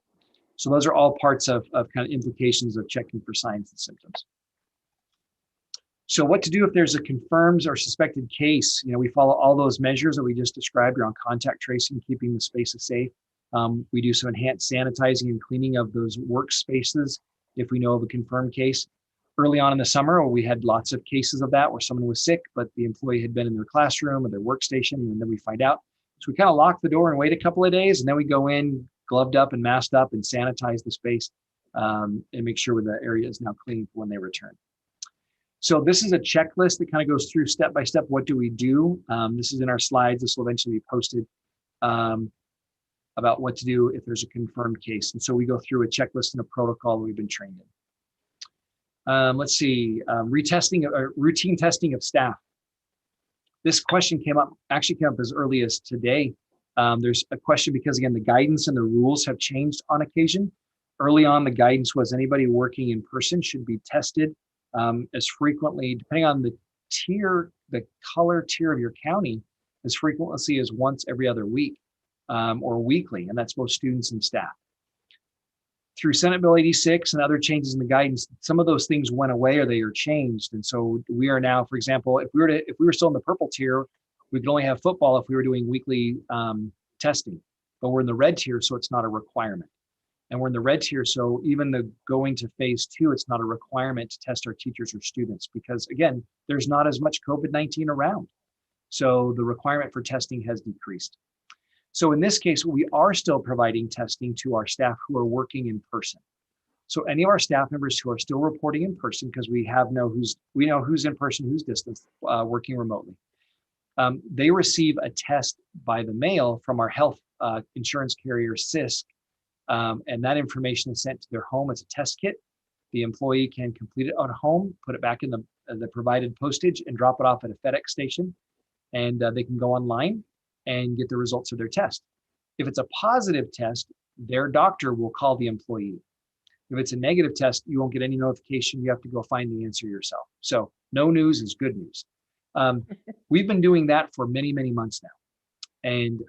Speaker 6: So those are all parts of kind of implications of checking for signs and symptoms. So what to do if there's a confirmed or suspected case? We follow all those measures that we just described around contact tracing, keeping the spaces safe. We do some enhanced sanitizing and cleaning of those workspaces if we know of a confirmed case. Early on in the summer, we had lots of cases of that where someone was sick, but the employee had been in their classroom or their workstation, and then we find out. So we kind of lock the door and wait a couple of days, and then we go in gloved up and masked up and sanitize the space and make sure the area is now clean for when they return. So this is a checklist that kind of goes through step by step. What do we do? This is in our slides. This will eventually be posted about what to do if there's a confirmed case. And so we go through a checklist and a protocol that we've been trained in. Let's see, retesting or routine testing of staff. This question actually came up as early as today. There's a question because, again, the guidance and the rules have changed on occasion. Early on, the guidance was anybody working in person should be tested as frequently, depending on the color tier of your county, as frequently as once every other week or weekly, and that's both students and staff. Through Senate Bill 86 and other changes in the guidance, some of those things went away or they are changed. And so we are now, for example, if we were still in the purple tier, we could only have football if we were doing weekly testing. But we're in the red tier, so it's not a requirement. And we're in the red tier, so even the going to phase 2, it's not a requirement to test our teachers or students because, again, there's not as much COVID-19 around. So the requirement for testing has decreased. So in this case, we are still providing testing to our staff who are working in person. So any of our staff members who are still reporting in person, because we know who's in person, who's distance, working remotely. They receive a test by the mail from our health insurance carrier, CISC, and that information is sent to their home as a test kit. The employee can complete it at home, put it back in the provided postage, and drop it off at a FedEx station, and they can go online and get the results of their test. If it's a positive test, their doctor will call the employee. If it's a negative test, you won't get any notification. You have to go find the answer yourself. So no news is good news. We've been doing that for many, many months now. And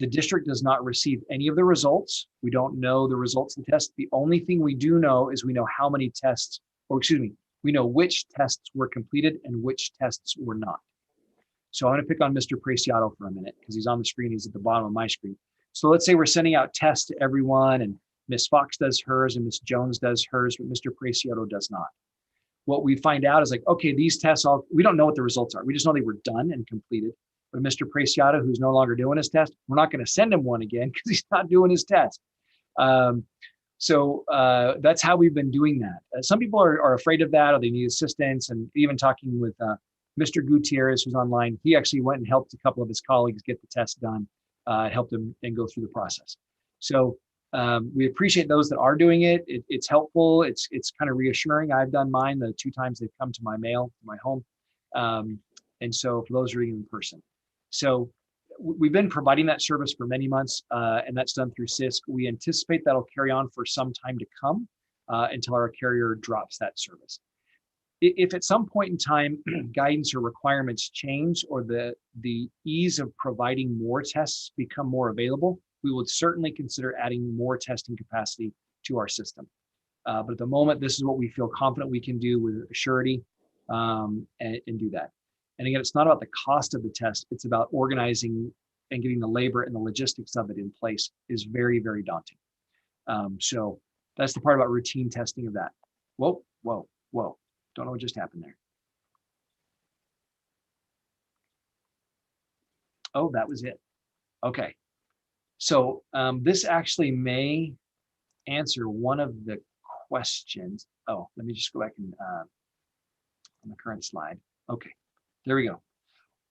Speaker 6: The district does not receive any of the results. We don't know the results of the test. The only thing we do know is we know how many tests, or excuse me, we know which tests were completed and which tests were not. So I'm going to pick on Mr. Preciado for a minute because he's on the screen. He's at the bottom of my screen. So let's say we're sending out tests to everyone, and Ms. Fox does hers and Ms. Jones does hers, but Mr. Preciado does not. What we find out is like, okay, these tests, we don't know what the results are. We just know they were done and completed. But Mr. Preciado, who's no longer doing his test, we're not going to send him one again because he's not doing his test. So that's how we've been doing that. Some people are afraid of that, or they need assistance. And even talking with Mr. Gutierrez, who's online, he actually went and helped a couple of his colleagues get the test done, helped them and go through the process. So we appreciate those that are doing it. It's helpful. It's kind of reassuring. I've done mine the 2 times they've come to my mail, to my home. And so for those reading in person. So we've been providing that service for many months, and that's done through CISC. We anticipate that'll carry on for some time to come until our carrier drops that service. If at some point in time guidance or requirements change, or the ease of providing more tests become more available, we would certainly consider adding more testing capacity to our system. But at the moment, this is what we feel confident we can do with surety and do that. And again, it's not about the cost of the test, it's about organizing and getting the labor and the logistics of it in place is very, very daunting. So that's the part about routine testing of that. Whoa, whoa, whoa. Don't know what just happened there. Oh, that was it. Okay. So this actually may answer one of the questions. Oh, let me just go back and on the current slide. Okay. There we go.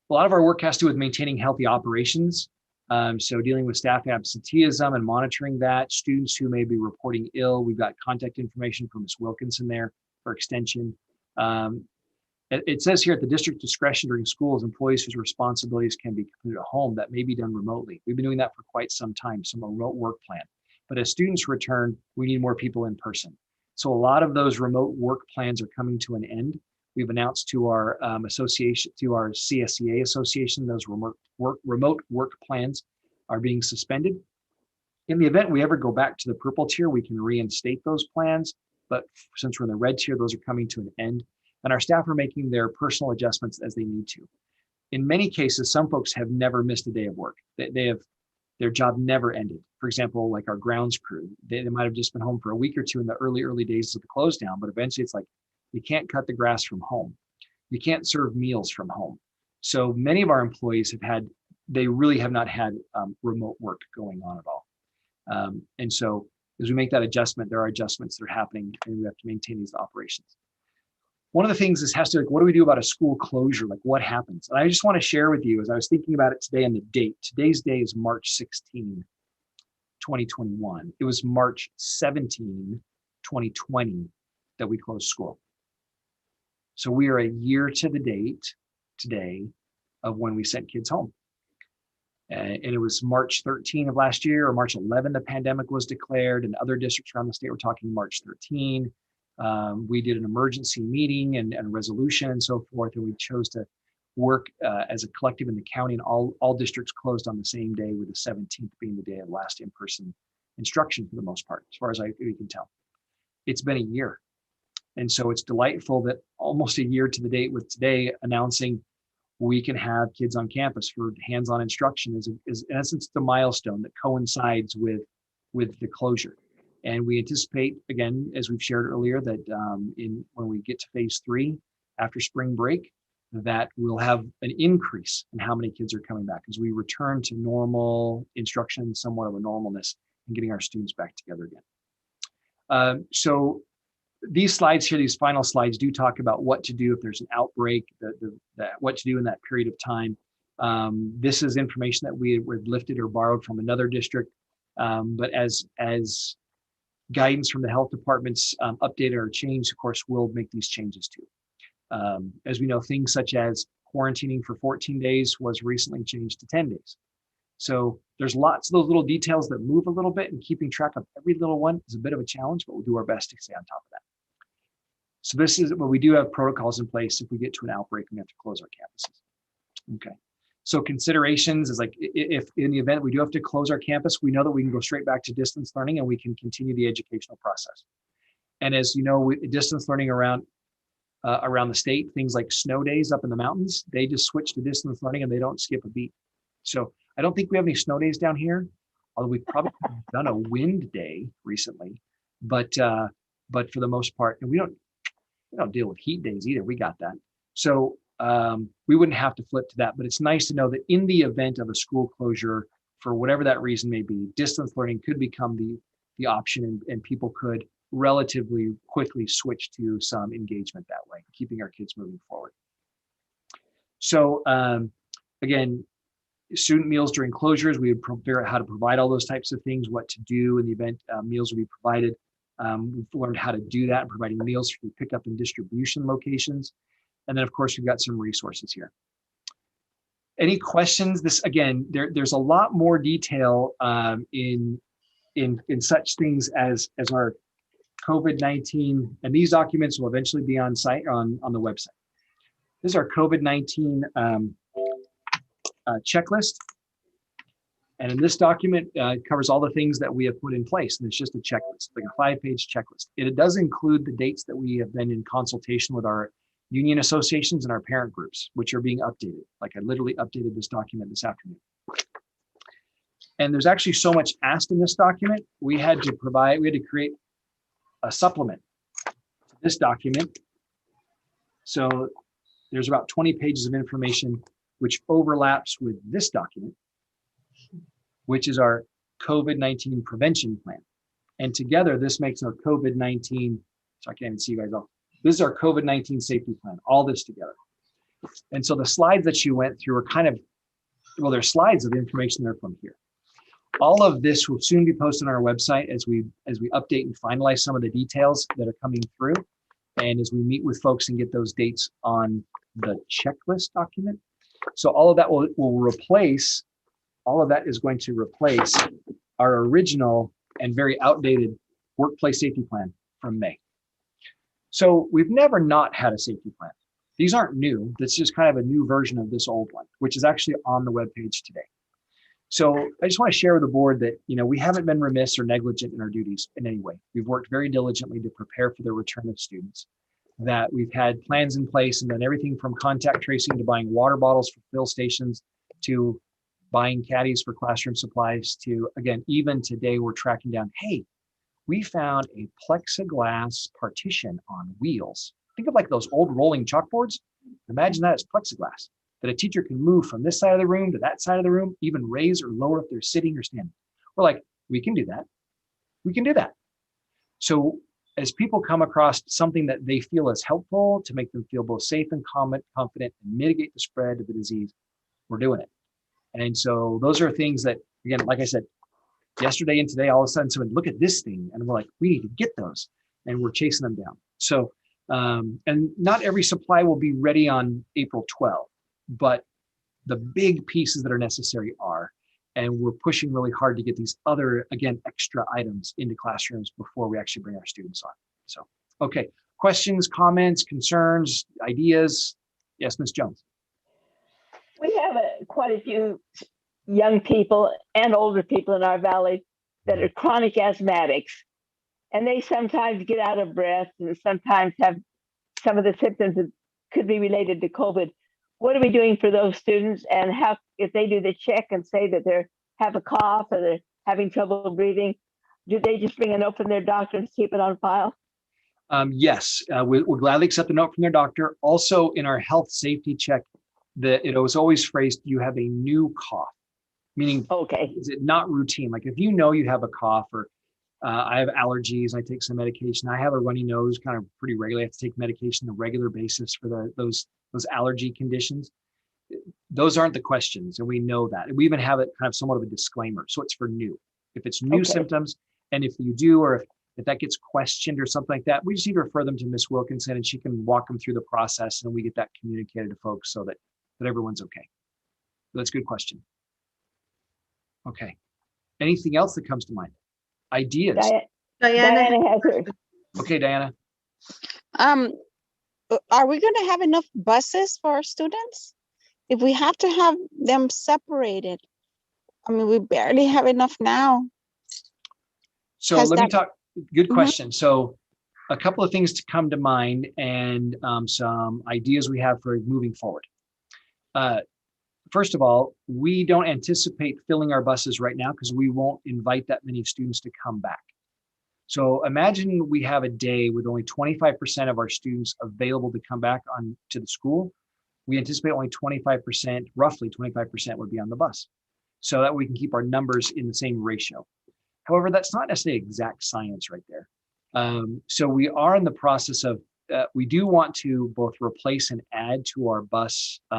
Speaker 6: A lot of our work has to do with maintaining healthy operations. So dealing with staff absenteeism and monitoring that, students who may be reporting ill. We've got contact information from Ms. Wilkinson there for extension. It says here at the district discretion during schools, employees whose responsibilities can be completed at home, that may be done remotely. We've been doing that for quite some time, some remote work plan. But as students return, we need more people in person. So a lot of those remote work plans are coming to an end. We've announced to our association, to our CSEA association, those remote work plans are being suspended. In the event we ever go back to the purple tier, we can reinstate those plans. But since we're in the red tier, those are coming to an end. And our staff are making their personal adjustments as they need to. In many cases, some folks have never missed a day of work. Their job never ended. For example, like our grounds crew, they might have just been home for a week or two in the early days of the close down, but eventually it's like, you can't cut the grass from home. You can't serve meals from home. So many of our employees they really have not had remote work going on at all. And so as we make that adjustment, there are adjustments that are happening and we have to maintain these operations. One of the things is has to, like, what do we do about a school closure? Like what happens? And I just want to share with you, as I was thinking about it today and the date, today's day is March 16, 2021. It was March 17, 2020 that we closed school. So we are a year to the date today of when we sent kids home. And it was March 13 of last year, or March 11, the pandemic was declared, and other districts around the state were talking March 13. We did an emergency meeting and resolution and so forth, and we chose to work as a collective in the county, and all districts closed on the same day, with the 17th being the day of last in-person instruction for the most part, as far as we can tell. It's been a year. And so it's delightful that almost a year to the date with today announcing we can have kids on campus for hands-on instruction is in essence the milestone that coincides with the closure. And we anticipate, again, as we've shared earlier, that when we get to phase 3 after spring break, that we'll have an increase in how many kids are coming back as we return to normal instruction, somewhat of a normalness, and getting our students back together again. So these slides here, these final slides, do talk about what to do if there's an outbreak, what to do in that period of time. This is information that we lifted or borrowed from another district, but as guidance from the health department's updated or changed, of course, we'll make these changes too. As we know, things such as quarantining for 14 days was recently changed to 10 days. So there's lots of those little details that move a little bit, and keeping track of every little one is a bit of a challenge, but we'll do our best to stay on top of that. So this is what we do have protocols in place if we get to an outbreak and we have to close our campuses. Okay. So considerations is like, if in the event we do have to close our campus, we know that we can go straight back to distance learning and we can continue the educational process. And as you know, distance learning around the state, things like snow days up in the mountains, they just switch to distance learning and they don't skip a beat. So I don't think we have any snow days down here, although we've probably done a wind day recently, but for the most part, and we don't deal with heat days either. We got that. So we wouldn't have to flip to that, but it's nice to know that in the event of a school closure, for whatever that reason may be, distance learning could become the option, and people could relatively quickly switch to some engagement that way, keeping our kids moving forward. So again, student meals during closures, we would figure out how to provide all those types of things, what to do in the event meals will be provided. We've learned how to do that, providing meals for pickup and distribution locations. And then of course, we've got some resources here. Any questions? This again, there's a lot more detail in such things as our COVID-19, and these documents will eventually be on site on the website. This is our COVID-19 checklist. And in this document, it covers all the things that we have put in place. And it's just a checklist, like a 5-page checklist. It does include the dates that we have been in consultation with our union associations and our parent groups, which are being updated. Like I literally updated this document this afternoon. And there's actually so much asked in this document, we had to create a supplement to this document. So there's about 20 pages of information which overlaps with this document, which is our COVID-19 prevention plan. And together, this makes our COVID-19, so I can't even see you guys all. This is our COVID-19 safety plan, all this together. And so the slides that you went through are kind of, well, they're slides of the information that are from here. All of this will soon be posted on our website as we update and finalize some of the details that are coming through. And as we meet with folks and get those dates on the checklist document. So all of that will replace, all of that is going to replace our original and very outdated workplace safety plan from May. So we've never not had a safety plan. These aren't new. That's just kind of a new version of this old one, which is actually on the webpage today. So I just want to share with the board that, we haven't been remiss or negligent in our duties in any way. We've worked very diligently to prepare for the return of students, that we've had plans in place and done everything from contact tracing to buying water bottles for fill stations to buying caddies for classroom supplies to, again, even today we're tracking down, hey, we found a plexiglass partition on wheels. Think of like those old rolling chalkboards. Imagine that as plexiglass, that a teacher can move from this side of the room to that side of the room, even raise or lower if they're sitting or standing. We're like, we can do that. We can do that. So as people come across something that they feel is helpful to make them feel both safe and confident and mitigate the spread of the disease, we're doing it. And so those are things that, again, like I said, yesterday and today, all of a sudden someone look at this thing and we're like, we need to get those, and we're chasing them down. So, and not every supply will be ready on April 12th, but the big pieces that are necessary are, and we're pushing really hard to get these other, again, extra items into classrooms before we actually bring our students on. So, okay, questions, comments, concerns, ideas? Yes, Ms. Jones.
Speaker 1: We have quite a few young people and older people in our valley that are chronic asthmatics, and they sometimes get out of breath and sometimes have some of the symptoms that could be related to COVID. What are we doing for those students, and how, if they do the check and say that they have a cough or they're having trouble breathing, do they just bring a note from their doctor and keep it on file?
Speaker 6: Yes, we'll gladly accept a note from their doctor. Also, in our health safety check, it was always phrased, you have a new cough, meaning,
Speaker 1: okay,
Speaker 6: is it not routine? Like if you have a cough, or I have allergies, I take some medication, I have a runny nose kind of pretty regularly, I have to take medication on a regular basis for those allergy conditions. Those aren't the questions, and we know that. We even have it kind of somewhat of a disclaimer. So it's for new. If it's new symptoms, and if you do, or if that gets questioned or something like that, we just need to refer them to Ms. Wilkinson, and she can walk them through the process, and we get that communicated to folks so that everyone's okay. So that's a good question. Okay. Anything else that comes to mind? Ideas?
Speaker 1: Diana has her.
Speaker 6: Okay, Diana.
Speaker 3: Are we going to have enough buses for our students? If we have to have them separated, I mean, we barely have enough now.
Speaker 6: So
Speaker 3: Has
Speaker 6: let me
Speaker 3: that-
Speaker 6: talk, good
Speaker 3: Mhm.
Speaker 6: question. So a couple of things to come to mind and some ideas we have for moving forward. First of all, we don't anticipate filling our buses right now because we won't invite that many students to come back. So imagine we have a day with only 25% of our students available to come back on to the school. We anticipate only 25%, roughly 25% would be on the bus. So that we can keep our numbers in the same ratio. However, that's not necessarily exact science right there. So we are in the process of, we do want to both replace and add to our bus, I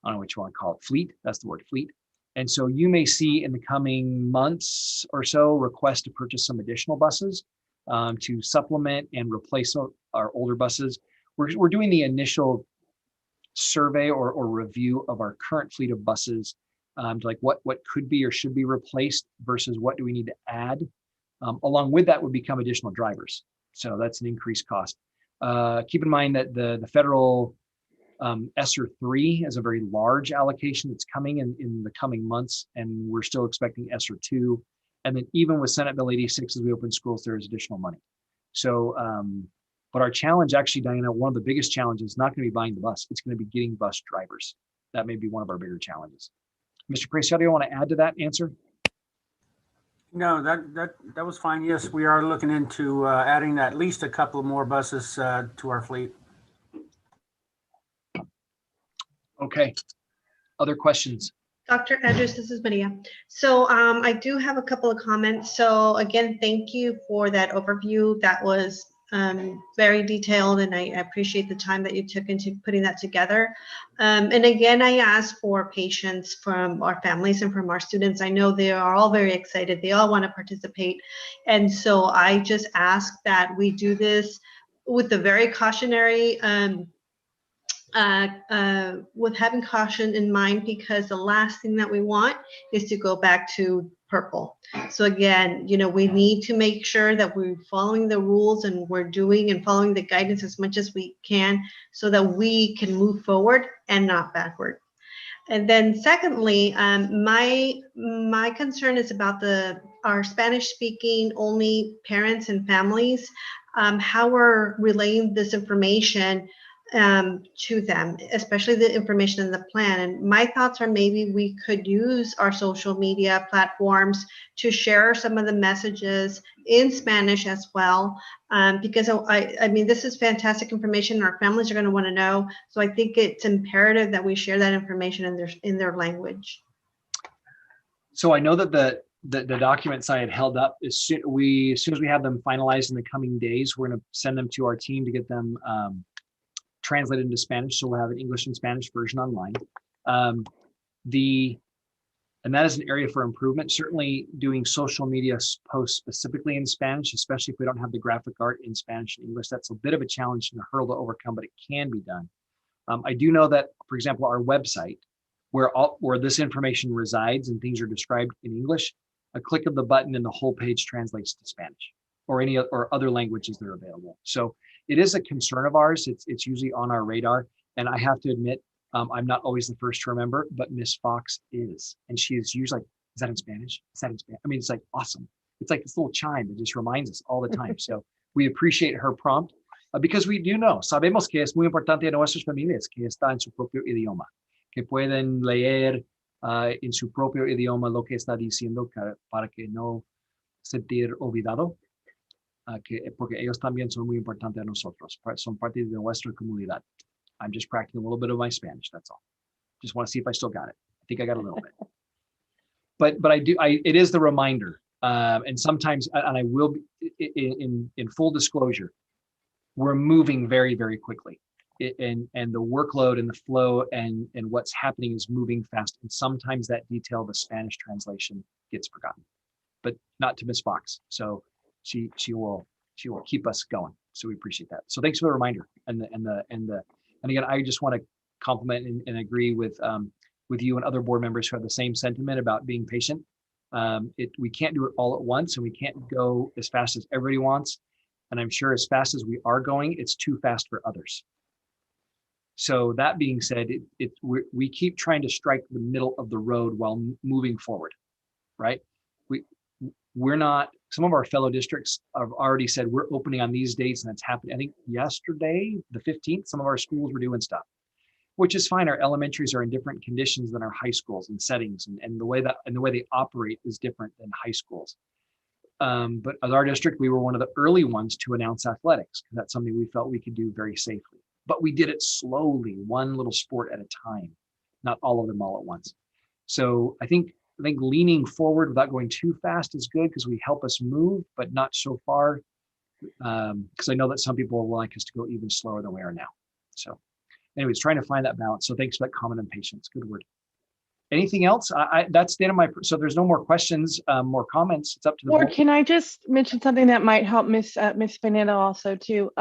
Speaker 6: don't know what you want to call it, fleet, that's the word, fleet. And so you may see in the coming months or so requests to purchase some additional buses to supplement and replace our older buses. We're doing the initial survey or review of our current fleet of buses, like what could be or should be replaced versus what do we need to add. Along with that would become additional drivers. So that's an increased cost. Keep in mind that the federal ESSER 3 is a very large allocation that's coming in the coming months, and we're still expecting ESSER 2. And then even with Senate Bill 86, as we open schools, there is additional money. So, but our challenge actually, Diana, one of the biggest challenges is not going to be buying the bus. It's going to be getting bus drivers. That may be one of our bigger challenges. Mr. Preciado, do you want to add to that answer?
Speaker 8: No, that was fine. Yes, we are looking into adding at least a couple more buses to our fleet.
Speaker 6: Okay. Other questions?
Speaker 2: Dr. Andrews, this is Maria. So I do have a couple of comments. So again, thank you for that overview. That was very detailed, and I appreciate the time that you took into putting that together. And again, I ask for patience from our families and from our students. I know they are all very excited. They all want to participate. And so I just ask that we do this with a very cautionary with having caution in mind, because the last thing that we want is to go back to purple. So again, you know, we need to make sure that we're following the rules and we're doing and following the guidance as much as we can so that we can move forward and not backward. And then secondly, my concern is about our Spanish speaking only parents and families, how we're relaying this information to them, especially the information in the plan. And my thoughts are maybe we could use our social media platforms to share some of the messages in Spanish as well, because I mean, this is fantastic information. Our families are going to want to know. So I think it's imperative that we share that information in their language.
Speaker 6: So I know that the documents I had held up, as soon as we have them finalized in the coming days, we're going to send them to our team to get them translated into Spanish. So we'll have an English and Spanish version online. And that is an area for improvement. Certainly doing social media posts specifically in Spanish, especially if we don't have the graphic art in Spanish and English, that's a bit of a challenge and a hurdle to overcome, but it can be done. I do know that, for example, our website, where this information resides and things are described in English, a click of the button and the whole page translates to Spanish or other languages that are available. So it is a concern of ours. It's usually on our radar. And I have to admit, I'm not always the first to remember, but Miss Fox is. And she is usually like, is that in Spanish? Is that in Spanish? I mean, it's like awesome. It's like this little chime that just reminds us all the time. So we appreciate her prompt because we do know, sabemos que es muy importante a nuestras familias que está en su propio idioma, que pueden leer en su propio idioma lo que está diciendo para que no sentir olvidado. Porque ellos también son muy importantes a nosotros, son parte de nuestra comunidad. I'm just practicing a little bit of my Spanish, that's all. Just want to see if I still got it. I think I got a little bit. But it is the reminder. And sometimes, and I will be, in full disclosure, we're moving very, very quickly. And the workload and the flow and what's happening is moving fast. And sometimes that detail, the Spanish translation, gets forgotten, but not to Miss Fox. So she will keep us going. So we appreciate that. So thanks for the reminder. And again, I just want to compliment and agree with you and other board members who have the same sentiment about being patient. We can't do it all at once, and we can't go as fast as everybody wants. And I'm sure as fast as we are going, it's too fast for others. So that being said, we keep trying to strike the middle of the road while moving forward, right? We're not, some of our fellow districts have already said we're opening on these dates, and it's happening. I think yesterday, the 15th, some of our schools were doing stuff, which is fine. Our elementaries are in different conditions than our high schools and settings, and the way they operate is different than high schools. But as our district, we were one of the early ones to announce athletics, because that's something we felt we could do very safely. But we did it slowly, one little sport at a time, not all of them all at once. So I think leaning forward without going too fast is good, because we help us move, but not so far. Because I know that some people will like us to go even slower than we are now. So anyways, trying to find that balance. So thanks for that comment and patience. Good word. Anything else? That's the end of my, so there's no more questions, more comments. It's up to the
Speaker 7: Or
Speaker 6: board.
Speaker 7: can I just mention something that might help Miss Fernando also too?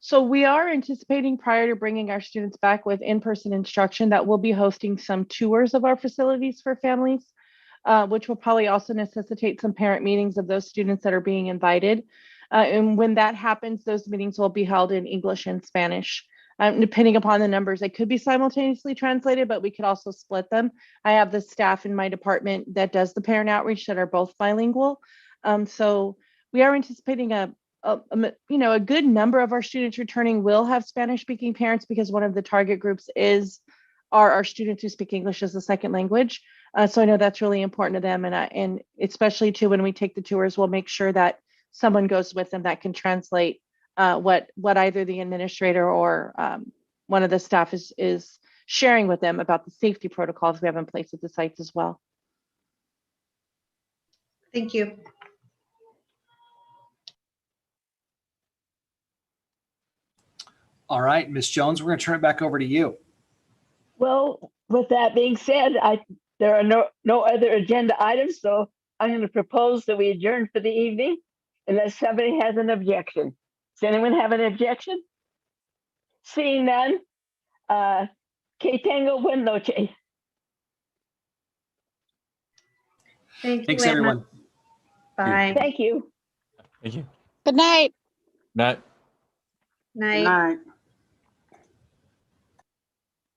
Speaker 7: So we are anticipating, prior to bringing our students back with in-person instruction, that we'll be hosting some tours of our facilities for families, which will probably also necessitate some parent meetings of those students that are being invited. And when that happens, those meetings will be held in English and Spanish. Depending upon the numbers, they could be simultaneously translated, but we could also split them. I have the staff in my department that does the parent outreach that are both bilingual. So we are anticipating a good number of our students returning will have Spanish speaking parents, because one of the target groups are our students who speak English as a second language. So I know that's really important to them. And especially too, when we take the tours, we'll make sure that someone goes with them that can translate what either the administrator or one of the staff is sharing with them about the safety protocols we have in place at the sites as well.
Speaker 2: Thank you.
Speaker 6: All right, Ms. Jones, we're going to turn it back over to you.
Speaker 1: Well, with that being said, there are no other agenda items, so I'm going to propose that we adjourn for the evening unless somebody has an objection. Does anyone have an objection? Seeing none, que tengo buen noche.
Speaker 6: Thanks,
Speaker 2: Anna.
Speaker 6: everyone.
Speaker 2: Bye.
Speaker 1: Thank you.
Speaker 5: Thank you.
Speaker 3: Good night.
Speaker 5: Night.
Speaker 2: Night.
Speaker 8: Good night.